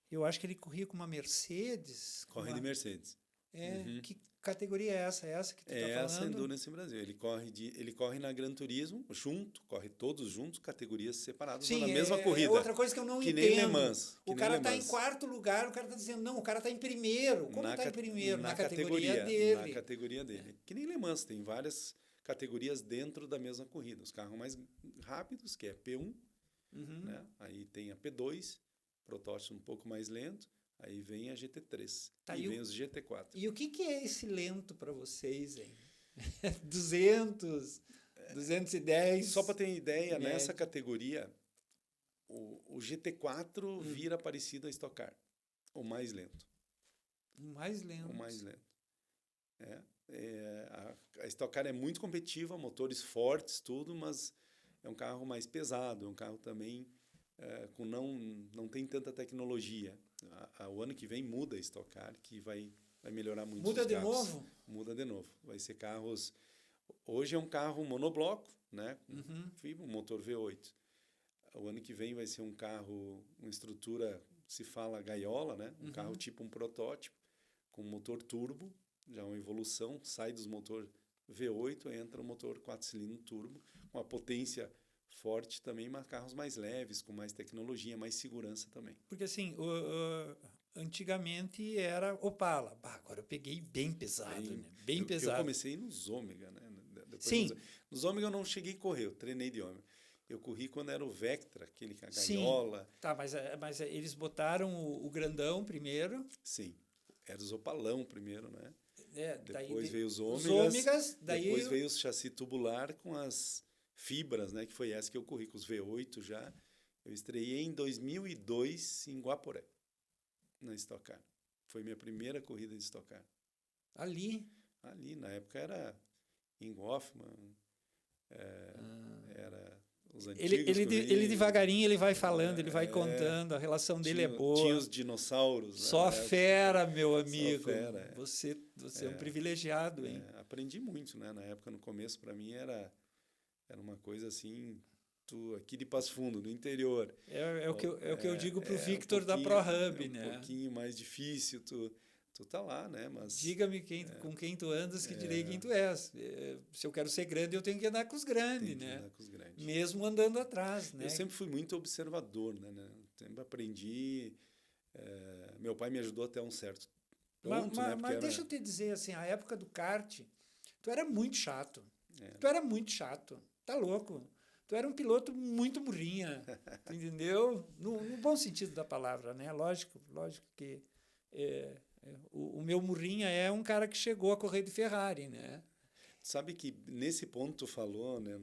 Eu acho que ele corria com uma Mercedes. Corre de Mercedes. Que categoria é essa? É essa que tu tá falando? É essa Endurance Brasil. Ele corre na Gran Turismo, corre todos juntos, categorias separadas, na mesma corrida. É outra coisa que eu não entendo. Nem Le Mans. O cara está em 4º lugar, o cara está dizendo, não, o cara está em 1º. Como está em 1º? Na categoria dele. Na categoria dele. Que nem Le Mans, tem várias categorias dentro da mesma corrida. Os carros mais rápidos, que é P1, né? Aí tem a P2, protótipo um pouco mais lento. Aí vem a GT3 vem os GT4. E o que é esse lento para vocês, hein? 200, 210... Só para ter ideia, nessa categoria, o GT4 vira parecido a Stock Car, o mais lento. O mais lento. O mais lento. A Stock Car é muito competitiva, motores fortes, tudo, mas é um carro mais pesado, é um carro também... não tem tanta tecnologia. O ano que vem muda a Stock Car, que vai melhorar muito. Muda os de carros. novo? Muda de novo. Vai ser carros... Hoje é um carro monobloco, né? Um motor V8. O ano que vem vai ser um carro, uma estrutura, se fala gaiola, né? Um carro tipo um protótipo, com motor turbo, já uma evolução, sai dos motor V8, entra o motor 4 cilindros turbo, com a potência forte também, mas carros mais leves, com mais tecnologia, mais segurança também. Porque assim, antigamente era Opala. Agora eu peguei bem pesado, né? Bem pesado. Eu comecei nos Ômega, né? Sim. Nos Ômega eu não cheguei a correr, eu treinei de Ômega. Eu corri quando era o Vectra, aquele com a gaiola. Sim. Tá, mas eles botaram o grandão primeiro. Sim, era os Opalão primeiro, né? Depois veio os Ômegas, depois veio o chassi tubular com as fibras, né? Que foi essa que eu corri com os V8 já. Eu estreiei em 2002 em Guaporé, na Stock Car. Foi minha primeira corrida de Stock Car. Ali, na época era em Hoffman, era os antigos. Ele devagarinho ele vai falando, ele vai contando, a relação dele é boa. Tinha os dinossauros. Só fera, meu amigo. Só fera, Você é um privilegiado, hein? Aprendi muito, né? Na época, no começo, para mim, era uma coisa assim... aqui de Passo Fundo, no interior. É o que eu digo para o Victor da ProHub, né? Um pouquinho mais difícil, tu tá lá, né? Mas diga-me com quem tu andas, que direi quem tu és. Se eu quero ser grande, eu tenho que andar com os grandes, né? Andar com os grandes. Mesmo andando atrás, né? Eu sempre fui muito observador, né? Sempre aprendi. Meu pai me ajudou até um certo ponto, mas deixa eu te dizer, assim, a época do kart, tu era muito chato. Tu era muito chato. Tá louco? Tu era um piloto muito murrinha, entendeu? No bom sentido da palavra, né? Lógico que o meu murrinha é um cara que chegou a correr de Ferrari, né? Sabe que nesse ponto tu falou, né?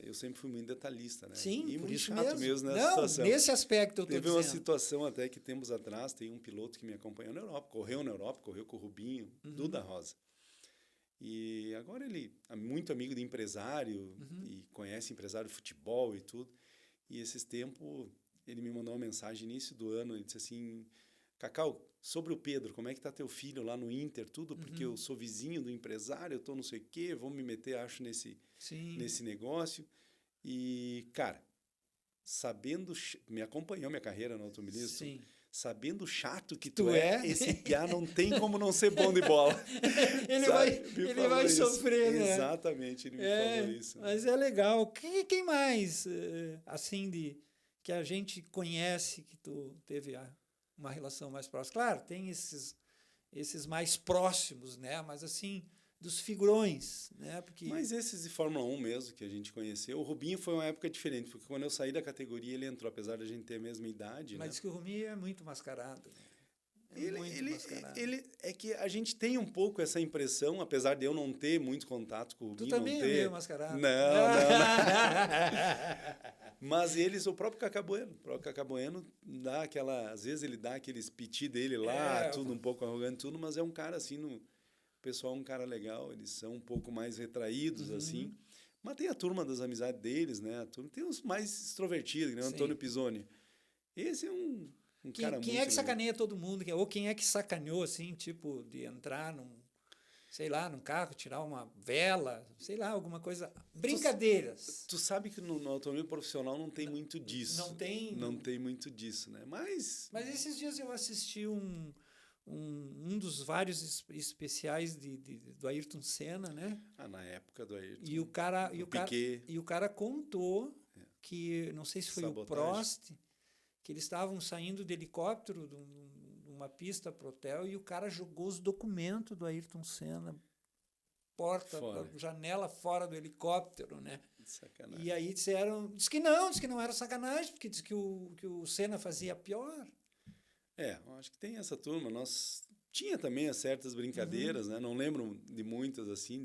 Eu sempre fui muito detalhista, né? Sim, e por muito isso chato mesmo nessa Não, situação. nesse aspecto eu estou dizendo. Teve uma situação até que tempos atrás, tem um piloto que me acompanhou na Europa, correu com o Rubinho, Duda Rosa. E agora ele é muito amigo de empresário e conhece empresário de futebol e tudo. E esses tempos ele me mandou uma mensagem início do ano, ele disse assim: Cacau, sobre o Pedro, como é que tá teu filho lá no Inter, tudo, porque eu sou vizinho do empresário, eu tô não sei o quê, vou me meter, acho, nesse negócio. E, cara, me acompanhou minha carreira no automobilismo. Sim. Sabendo chato que tu é, esse piá não tem como não ser bom de bola. ele vai sofrer, né? Exatamente, ele me falou isso. Mas é legal. Quem mais, assim, que a gente conhece, que tu teve uma relação mais próxima? Claro, tem esses mais próximos, né? Mas, assim, dos figurões, né? Porque... Mas esses de Fórmula 1 mesmo, que a gente conheceu, o Rubinho foi uma época diferente, porque quando eu saí da categoria ele entrou, apesar de a gente ter a mesma idade. Mas né? diz que o Rubinho é muito mascarado. Ele é que a gente tem um pouco essa impressão, apesar de eu não ter muito contato com o Rubinho. Tu também é meio mascarado. Não. Mas o próprio Cacá Bueno dá às vezes ele dá aqueles piti dele lá, tudo um pouco arrogante, tudo, mas é um cara assim, o pessoal é um cara legal, eles são um pouco mais retraídos, assim. Mas tem a turma das amizades deles, né? Tem os mais extrovertidos, né? O Antônio Pisoni. Esse é um cara muito... Quem é que sacaneia todo mundo? Ou quem é que sacaneou, assim, tipo, de entrar num carro, tirar uma vela, sei lá, alguma coisa... Brincadeiras. Tu sabe que no automobilismo profissional não tem muito disso. Não tem muito disso, né? Mas esses dias eu assisti um dos vários especiais do Ayrton Senna, né? Na época do Ayrton. E o cara contou que, não sei se foi o Prost, que eles estavam saindo de helicóptero de uma pista para o hotel e o cara jogou os documentos do Ayrton Senna, janela fora do helicóptero, né? Sacanagem. E aí diz que não era sacanagem, porque diz que o Senna fazia pior. Eu acho que tem essa turma. Nós tinha também certas brincadeiras, né? Não lembro de muitas assim,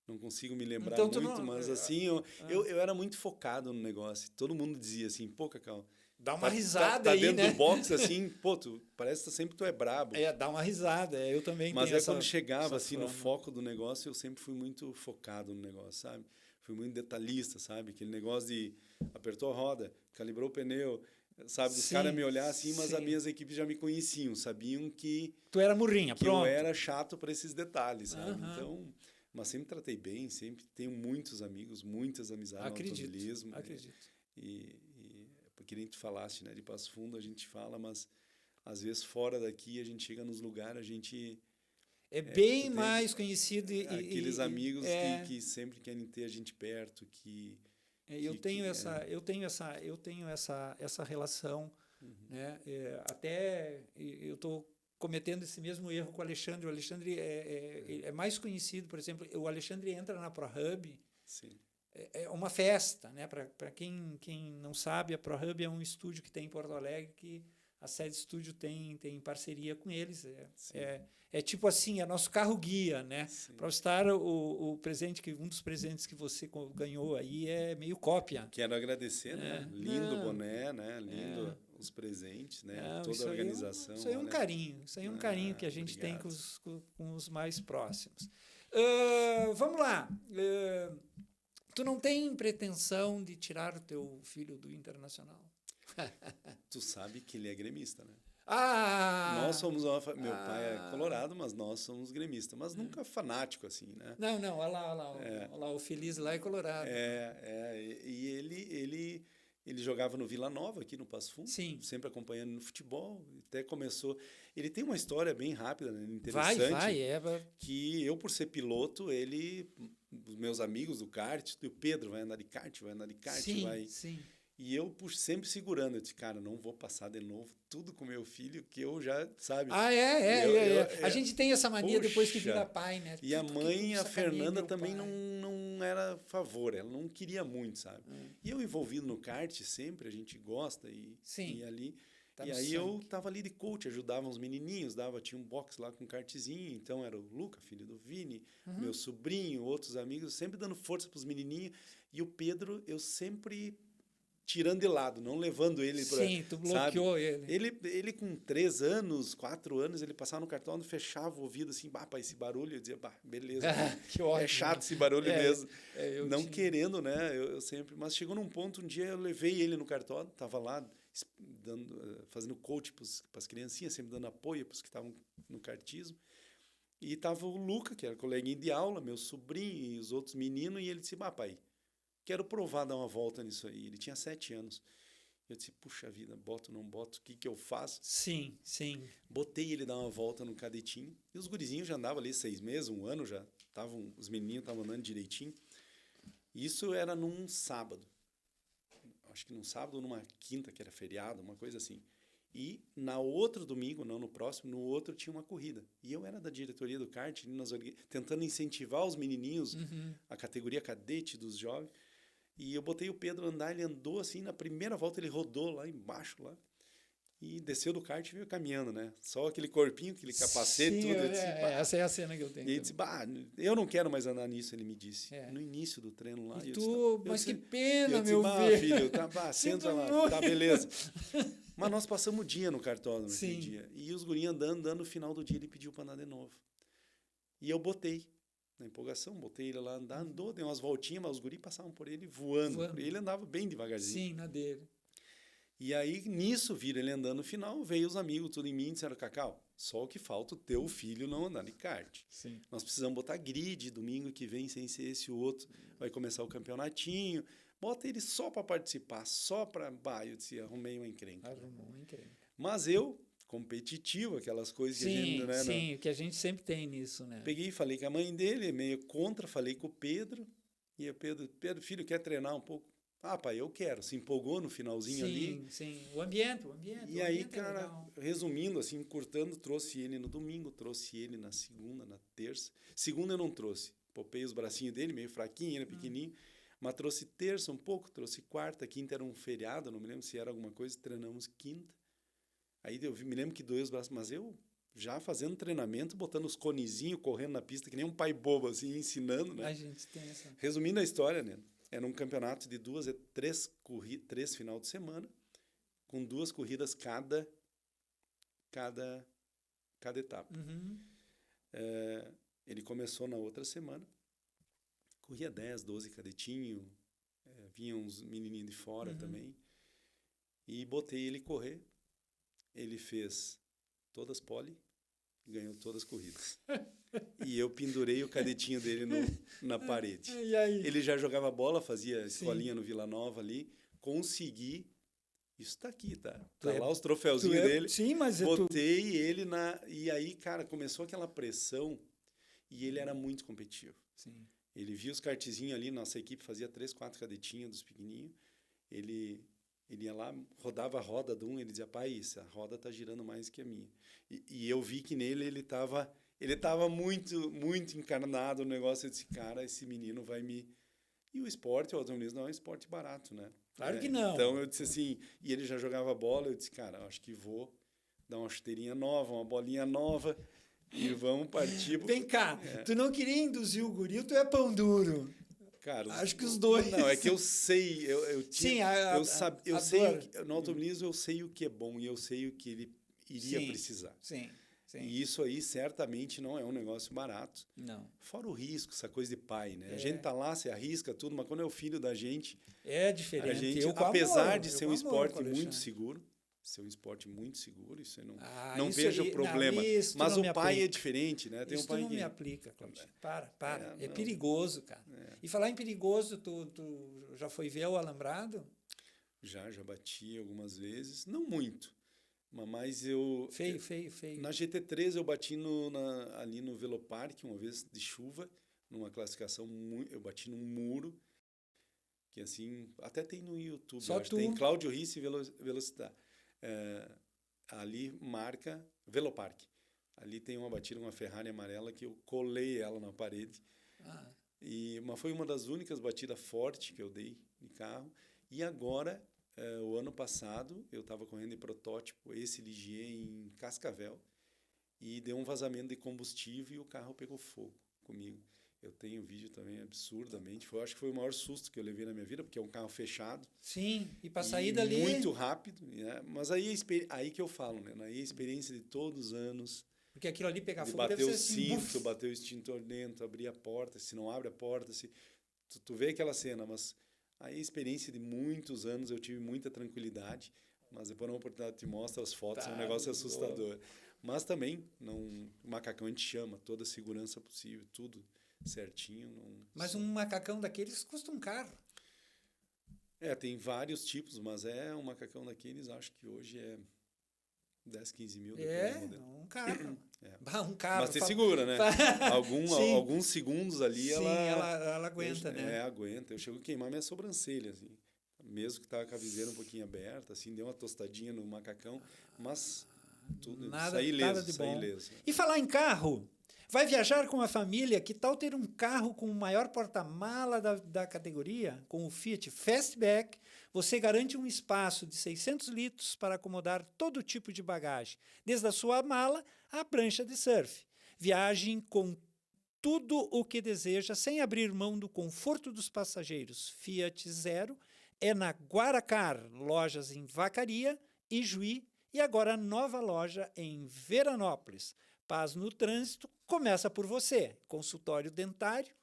não consigo me lembrar então, muito, mas assim, eu era muito focado no negócio. Todo mundo dizia assim, pô, Cacau, dá uma risada aí, dentro né? do box assim, pô, parece que sempre tu é brabo. Dá uma risada, eu também mas tenho quando chegava assim no foco do negócio, eu sempre fui muito focado no negócio, sabe? Fui muito detalhista, sabe? Aquele negócio de apertou a roda, calibrou o pneu, sabe? Os caras me olhar assim, mas as minhas equipes já me conheciam, sabiam que... Tu era murrinha, pronto. Eu era chato para esses detalhes, sabe? Então... Mas sempre tratei bem, sempre tenho muitos amigos, muitas amizades no automobilismo. Acredito. E porque nem tu falaste, né? De Passo Fundo a gente fala, mas às vezes fora daqui a gente chega nos lugares, a gente... É bem mais conhecido. Aqueles amigos que sempre querem ter a gente perto, eu tenho essa relação, né? Até eu estou cometendo esse mesmo erro com o Alexandre. O Alexandre é mais conhecido, por exemplo, o Alexandre entra na ProHub, é uma festa, né? Para quem não sabe, a ProHub é um estúdio que tem em Porto Alegre, que a sede estúdio tem parceria com eles. É tipo assim, é nosso carro-guia, né? Para estar o presente, um dos presentes que você ganhou aí é meio cópia. Quero agradecer, né? Lindo boné, né? Lindo os presentes, né? Toda a organização. Isso aí é um carinho. Isso aí é um carinho que a gente tem com os mais próximos. Vamos lá. Tu não tem pretensão de tirar o teu filho do Internacional? Tu sabe que ele é gremista, né? Ah! Nós somos meu pai é colorado, mas nós somos gremistas, mas nunca fanático assim, né? Não, olha lá, o Feliz lá é colorado. E ele jogava no Vila Nova, aqui no Passo Fundo, Sim. sempre acompanhando no futebol, até começou... Ele tem uma história bem rápida, né? Interessante. Vai. Que eu, por ser piloto, os meus amigos do kart, o Pedro vai andar de kart, Sim. E eu, por sempre segurando, eu disse, cara, não vou passar de novo tudo com meu filho, que eu já, sabe... A gente tem essa mania depois que vira pai, né? E a mãe, a Fernanda, também não era a favor, ela não queria muito, sabe? E eu envolvido no kart sempre, a gente gosta e ali... Tá e aí sangue. eu tava ali de coach, ajudava uns menininhos, tinha um box lá com kartzinho, então era o Luca, filho do Vini, meu sobrinho, outros amigos, sempre dando força pros menininhos, e o Pedro, eu sempre... tirando de lado, não levando ele para... Sim, tu bloqueou ele. Ele com 3 anos, 4 anos, ele passava no cartão, fechava o ouvido assim, pai, esse barulho, eu dizia, beleza, que ótimo, é chato esse barulho mesmo. Não querendo, né, eu sempre... Mas chegou num ponto, um dia eu levei ele no cartódromo, estava lá fazendo coach para as criancinhas, sempre dando apoio para os que estavam no kartismo, e estava o Luca, que era coleguinha de aula, meu sobrinho e os outros meninos, e ele disse, pai, quero provar, dar uma volta nisso aí. Ele tinha 7 anos. Eu disse, puxa vida, boto, não boto, o que eu faço? Sim. Botei ele dar uma volta no cadetinho. E os gurizinhos já andavam ali 6 meses, 1 ano já. Os menininhos estavam andando direitinho. Isso era num sábado. Acho que num sábado ou numa quinta, que era feriado, uma coisa assim. E na outro domingo, não no próximo, no outro tinha uma corrida. E eu era da diretoria do kart, tentando incentivar os menininhos, a categoria cadete dos jovens. E eu botei o Pedro a andar, ele andou assim, na primeira volta ele rodou lá embaixo, lá, e desceu do kart e veio caminhando, né? Só aquele corpinho, aquele capacete, Sim, tudo. Eu disse, essa é a cena que eu tenho. E ele disse, eu não quero mais andar nisso, ele me disse. No início do treino lá. Mas que pena, meu filho, senta lá, tá, beleza. Mas nós passamos o dia no cartódromo naquele dia. E os gurinhos andando, no final do dia ele pediu para andar de novo. E eu botei. Na empolgação, botei ele lá andar, andou, deu umas voltinhas, mas os guris passavam por ele voando. Ele andava bem devagarzinho. Sim, na dele. E aí, nisso, vira ele andando no final, veio os amigos tudo em mim e disseram, Cacau, só o que falta o teu filho não andar de kart. Sim. Nós precisamos botar grid, domingo que vem, sem ser esse o outro, vai começar o campeonatinho. Bota ele só para participar, só para... eu disse, arrumei uma encrenca. Arrumou uma encrenca. Mas eu... competitivo, aquelas coisas que a gente... Né, sim, que a gente sempre tem nisso, né? Peguei e falei com a mãe dele, meio contra, falei com o Pedro, e o Pedro, filho, quer treinar um pouco? Pai, eu quero. Se empolgou no finalzinho ali. Sim, o ambiente. E aí, cara, resumindo, assim, encurtando, trouxe ele no domingo, trouxe ele na segunda, na terça. Segunda eu não trouxe. Popei os bracinhos dele, meio fraquinho, era pequenininho. Mas trouxe terça um pouco, trouxe quarta, quinta era um feriado, não me lembro se era alguma coisa, treinamos quinta. Aí eu me lembro que doei os braços, mas eu já fazendo treinamento, botando os conezinhos, correndo na pista, que nem um pai bobo, assim, ensinando, né? A gente tem essa... Resumindo a história, né? Era um campeonato de 3 final de semana, com 2 corridas cada etapa. Ele começou na outra semana, corria 10, 12 cadetinho, vinham uns menininhos de fora também, e botei ele correr. Ele fez todas pole, ganhou todas as corridas. E eu pendurei o cadetinho dele na parede. E aí? Ele já jogava bola, fazia escolinha no Vila Nova ali, consegui... Isso tá aqui, tá? Tá lá os troféuzinhos dele. Sim, mas botei ele na... E aí, cara, começou aquela pressão e ele era muito competitivo. Sim. Ele via os kartzinhos ali, nossa equipe fazia 3, 4 cadetinhos dos pequenininhos. Ele ia lá, rodava a roda de um, ele dizia, pai, a roda tá girando mais que a minha. E eu vi que nele ele tava muito, muito encarnado no negócio. Eu disse, cara, esse menino vai me... E o esporte, o automobilismo não é um esporte barato, né? Claro que não. Então eu disse assim, e ele já jogava bola, eu disse, cara, acho que vou dar uma chuteirinha nova, uma bolinha nova e vamos partir. Vem cá, tu não queria induzir o guri, tu é pão duro. Cara, acho que os dois. Não, é que eu sei, eu sei, no automobilismo eu sei o que é bom e eu sei o que ele iria precisar. Sim. Sim. E isso aí certamente não é um negócio barato. Não. Fora o risco, essa coisa de pai, né? É. A gente tá lá, se arrisca tudo, mas quando é o filho da gente, É diferente. a gente, Eu com apesar amor, de eu ser com um amor esporte com o muito Alexandre. seguro, isso eu Ah, não isso vejo aí- problema. não, isso tu Mas não o me pai é aplica. diferente, né? Tem Isso um pai tu não que... me aplica, Claudinho. Para. É não. perigoso, cara. E falar em perigoso, tu já foi ver o alambrado? Já bati algumas vezes, não muito, mas eu... Feio. Na GT3 eu bati ali no Velopark uma vez de chuva, numa classificação, eu bati num muro, que assim, até tem no YouTube, Só eu acho, tu. tem Cláudio Risse Velocidade. Ali marca Velopark. Ali tem uma batida, uma Ferrari amarela, que eu colei ela na parede. Ah, Mas foi uma das únicas batidas fortes que eu dei de carro. E agora, o ano passado, eu estava correndo em protótipo, esse Ligier em Cascavel, e deu um vazamento de combustível e o carro pegou fogo comigo. Eu tenho vídeo também absurdamente. Acho que foi o maior susto que eu levei na minha vida, porque é um carro fechado. sim, e para sair dali... Muito rápido. Né? Mas aí que eu falo, né? Aí a experiência de todos os anos... Porque aquilo ali pegar de fogo bater deve o ser assim... cinto, buf. bater o extintor dentro, abrir a porta, se não abre a porta, tu vê aquela cena, mas aí a experiência de muitos anos, eu tive muita tranquilidade, mas depois na oportunidade te mostra as fotos, é um negócio assustador. Mas também, o macacão a gente chama, toda a segurança possível, tudo certinho. Mas um macacão daqueles custa um carro. Tem vários tipos, mas um macacão daqueles, acho que hoje é 10, 15 mil. Um carro. Um carro. Mas te segura, né? Alguns segundos ali ela aguenta, né? Aguenta. Eu chego a queimar minha sobrancelha, assim. Mesmo que tava com a viseira um pouquinho aberta, assim, deu uma tostadinha no macacão, mas tudo Nada de bom. ileso. E falar em carro, vai viajar com a família, que tal ter um carro com o maior porta-mala da categoria? Com o Fiat Fastback, você garante um espaço de 600 litros para acomodar todo tipo de bagagem, desde a sua mala à prancha de surf. Viagem com tudo o que deseja, sem abrir mão do conforto dos passageiros. Fiat Zero é na Guaracar, lojas em Vacaria e Juí, e agora nova loja em Veranópolis. Paz no trânsito começa por você. Consultório dentário,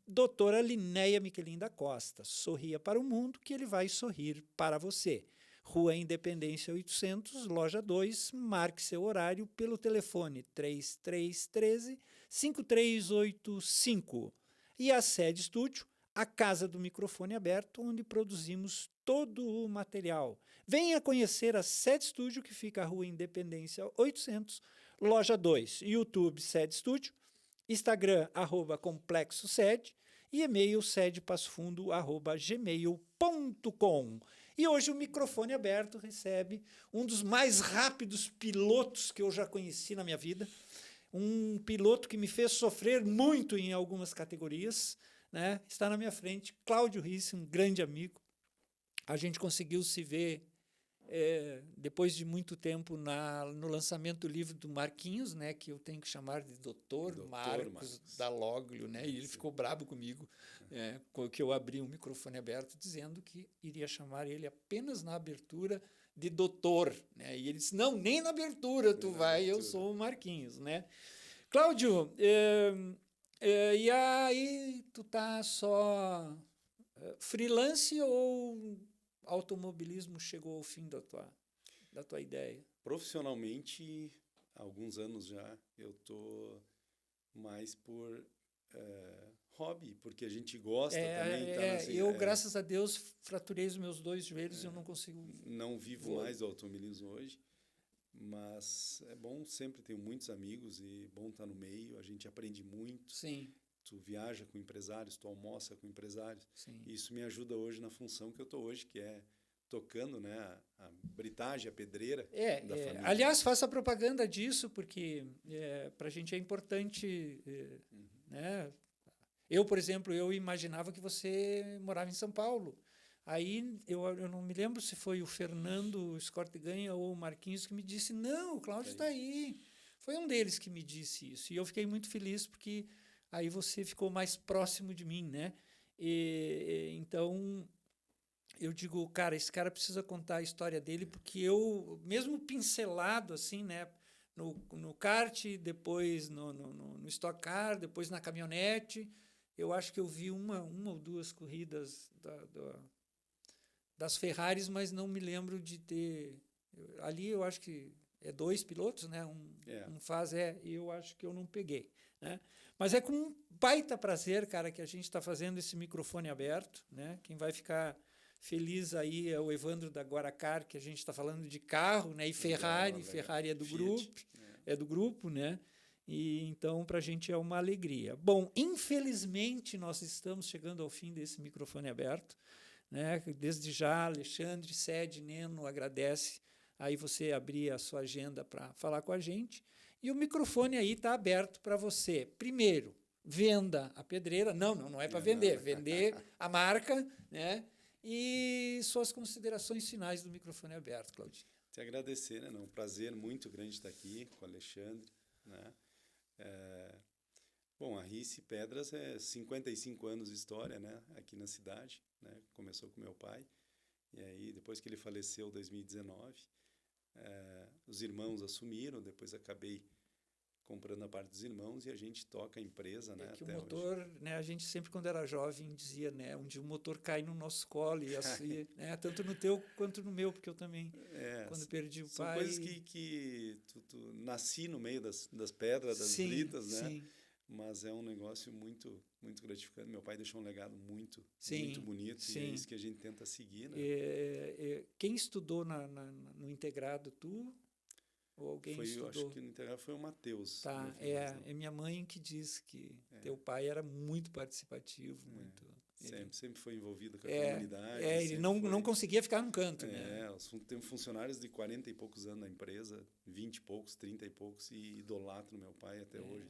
doutora Linéia Miquelin da Costa. Sorria para o mundo que ele vai sorrir para você. Rua Independência 800, loja 2, marque seu horário pelo telefone 3313-5385. E a sede estúdio, a Casa do Microfone Aberto, onde produzimos todo o material. Venha conhecer a Sede Estúdio, que fica à Rua Independência 800, loja 2, YouTube Sede Estúdio, Instagram, @Complexo Sede, e e-mail sedepassofundo@gmail.com. E hoje o Microfone Aberto recebe um dos mais rápidos pilotos que eu já conheci na minha vida, um piloto que me fez sofrer muito em algumas categorias, né? Está na minha frente, Cláudio Risse, um grande amigo. A gente conseguiu se ver depois de muito tempo no lançamento do livro do Marquinhos, né, que eu tenho que chamar de Dr. Marcos Dalloglio, né, e ele ficou bravo comigo, que eu abri um microfone aberto dizendo que iria chamar ele apenas na abertura de doutor, né, e ele disse, não, nem na abertura tu vai, eu sou o Marquinhos, né. Cláudio, e aí tu tá só freelance ou automobilismo chegou ao fim da tua ideia? Profissionalmente, há alguns anos já, eu tô mais por hobby, porque a gente gosta também. Eu, graças a Deus, fraturei os meus 2 joelhos e eu não consigo... Não vivo mais do automobilismo hoje, mas é bom, sempre tenho muitos amigos e bom estar no meio, a gente aprende muito. Sim. Tu viaja com empresários, tu almoça com empresários. Sim. E isso me ajuda hoje na função que eu estou hoje, que é tocando, né, a britagem, a pedreira da família. Aliás, faça propaganda disso, porque para a gente é importante. Né? Eu, por exemplo, eu imaginava que você morava em São Paulo. Aí eu não me lembro se foi o Fernando Escorteganha ou o Marquinhos que me disse, não, o Cláudio está aí. Foi um deles que me disse isso. E eu fiquei muito feliz, porque aí você ficou mais próximo de mim, né? Então, eu digo, cara, esse cara precisa contar a história dele, porque eu, mesmo pincelado, assim, né, no kart, depois no Stock Car, depois na caminhonete. Eu acho que eu vi uma ou duas corridas das Ferraris, mas não me lembro de ter... Ali eu acho que é 2 pilotos, né? Um faz, e eu acho que eu não peguei, né? Mas é com um baita prazer, cara, que a gente está fazendo esse microfone aberto, né? Quem vai ficar feliz aí é o Evandro da Guaracar, que a gente está falando de carro, né? E Ferrari, legal. Ferrari é do Fiat, grupo, é do grupo, né? E então para a gente é uma alegria. Bom, infelizmente nós estamos chegando ao fim desse microfone aberto, né? Desde já, Alexandre, Sede, Neno, agradece aí você abrir a sua agenda para falar com a gente. E o microfone aí está aberto para você. Primeiro, venda a pedreira. Não é para vender. Vender a marca, né? E suas considerações finais do microfone aberto, Claudinho. Te agradecer, né? Um prazer muito grande estar aqui com o Alexandre, né? Bom, a Rice Pedras é 55 anos de história, né? Aqui na cidade, né? Começou com meu pai. E aí, depois que ele faleceu, em 2019, os irmãos assumiram, depois acabei comprando a parte dos irmãos e a gente toca a empresa, né? Que até o motor, hoje. né? A gente sempre, quando era jovem, dizia, né? Um dia o motor cai no nosso colo, e assim, né? Tanto no teu quanto no meu, porque eu também, quando perdi o são pai... coisas que tu nasci no meio das pedras, das britas, né? Sim. Mas é um negócio muito, muito gratificante. Meu pai deixou um legado muito bonito, e é isso que a gente tenta seguir, né? Quem estudou no integrado, tu ou alguém estudou? Eu acho que no integrado foi o Matheus. Tá, é minha mãe que diz que teu pai era muito participativo, muito... Sempre foi envolvido com a comunidade. Ele não conseguia ficar num canto, né? Tem funcionários de 40 e poucos anos na empresa, 20 e poucos, 30 e poucos, e idolatram meu pai até hoje.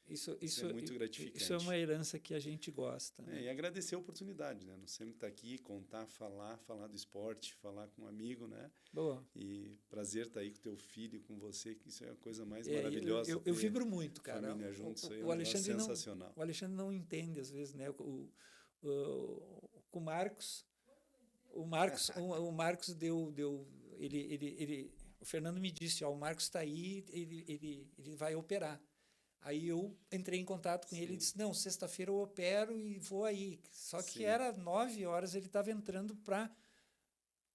Isso é muito gratificante. Isso é uma herança que a gente gosta. Né? E agradecer a oportunidade, né? Não sempre estar aqui, contar, falar do esporte, falar com um amigo, né? Boa. E prazer estar aí com teu filho, com você, que isso é a coisa mais maravilhosa. Eu vibro muito, cara. Família junto, isso aí é Alexandre sensacional. O Alexandre não entende, às vezes, né? O Marcos... O Marcos deu o Fernando me disse, o Marcos está aí, ele vai operar. Aí eu entrei em contato com ele e disse, não, sexta-feira eu opero e vou aí. Só que era 9 horas, ele estava entrando para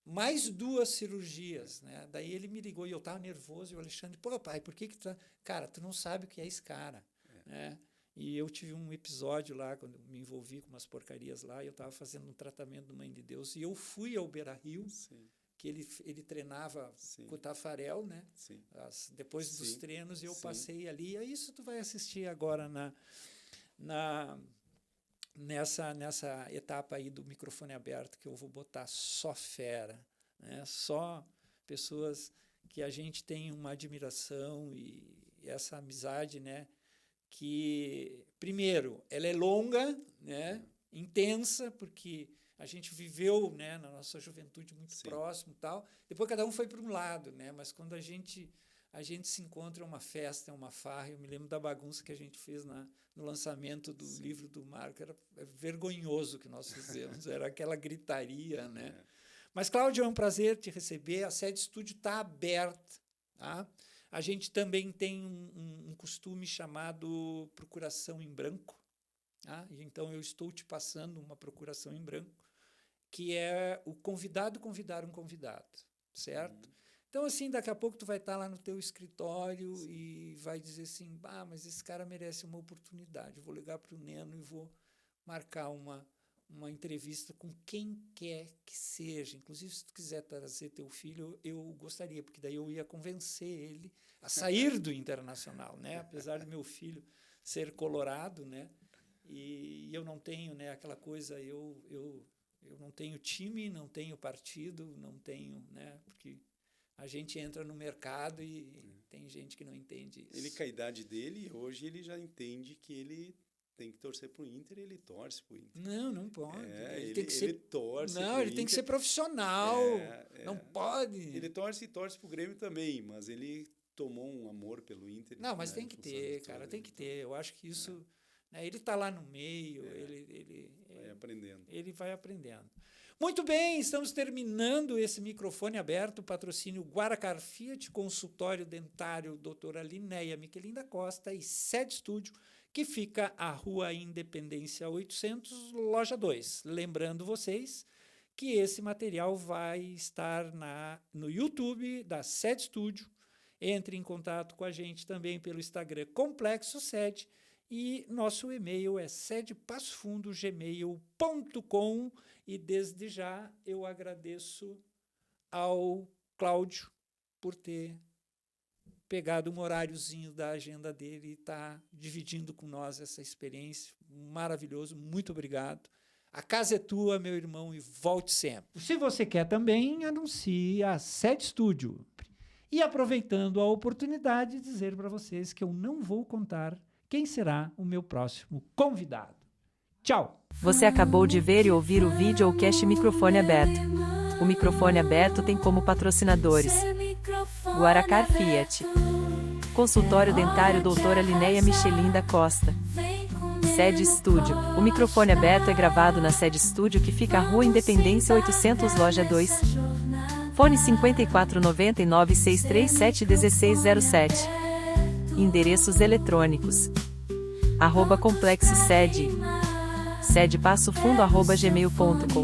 mais 2 cirurgias, né? Daí ele me ligou e eu estava nervoso, e o Alexandre, pô, pai, por que tu... Cara, tu não sabe o que é esse cara, né? E eu tive um episódio lá, quando eu me envolvi com umas porcarias lá, e eu estava fazendo um tratamento do Mãe de Deus, e eu fui ao Beira-Rio, que ele treinava com o Tafarel, né? Depois dos treinos, eu passei ali. E isso tu vai assistir agora nessa etapa aí do microfone aberto, que eu vou botar só fera, né? Só pessoas que a gente tem uma admiração e essa amizade, né? Que, primeiro, ela é longa, né? Intensa, porque a gente viveu, né, na nossa juventude muito próximo e tal. Depois cada um foi para um lado, né? Mas quando a gente se encontra em uma festa, em uma farra, eu me lembro da bagunça que a gente fez no lançamento do livro do Marco, era vergonhoso o que nós fizemos, era aquela gritaria, né? Mas, Cláudio, é um prazer te receber, a Sede Estúdio está aberta, tá? A gente também tem um costume chamado procuração em branco, tá? Então eu estou te passando uma procuração em branco, que é o convidado convidar um convidado, certo? Então, assim, daqui a pouco tu vai estar lá no teu escritório e vai dizer assim, mas esse cara merece uma oportunidade, eu vou ligar para o Neno e vou marcar uma entrevista com quem quer que seja. Inclusive, se tu quiser trazer teu filho, eu gostaria, porque daí eu ia convencer ele a sair do Internacional, né? Apesar de meu filho ser colorado, né? E eu não tenho, né, aquela coisa, eu não tenho time, não tenho partido, não tenho, né? Porque a gente entra no mercado e tem gente que não entende isso. Ele, com a idade dele, hoje ele já entende que ele tem que torcer para o Inter, ele torce para o Inter. Não pode. Ele tem que ser... torce. Não, ele tem que ser profissional. Não pode. Ele torce para o Grêmio também, mas ele tomou um amor pelo Inter. Não, mas tem que ter, cara, tem que ter. Eu acho que isso... Né, ele está lá no meio, ele vai aprendendo. Ele vai aprendendo. Muito bem, estamos terminando esse microfone aberto, patrocínio Guaracar Fiat, consultório dentário doutora Linéia Michelin da Costa e sede estúdio, que fica à Rua Independência 800, loja 2. Lembrando vocês que esse material vai estar no YouTube da Sede Estúdio. Entre em contato com a gente também pelo Instagram Complexo Sede e nosso e-mail é sedepassofundogmail.com. E desde já eu agradeço ao Cláudio por ter pegado um horáriozinho da agenda dele e está dividindo com nós essa experiência. Maravilhoso, muito obrigado. A casa é tua, meu irmão, e volte sempre. Se você quer também, anuncie a Sede Estúdio. E aproveitando a oportunidade, dizer para vocês que eu não vou contar quem será o meu próximo convidado. Tchau! Você acabou de ver e ouvir o vídeo ou cast Microfone Aberto. O Microfone Aberto tem como patrocinadores Guaracar Fiat, Consultório Dentário doutora Linéia Michelin da Costa, Sede Estúdio. O Microfone Aberto é gravado na Sede Estúdio, que fica à Rua Independência 800, loja 2. Fone 5499-637-1607. Endereços eletrônicos: @complexo sede, sedepassofundogmail.com.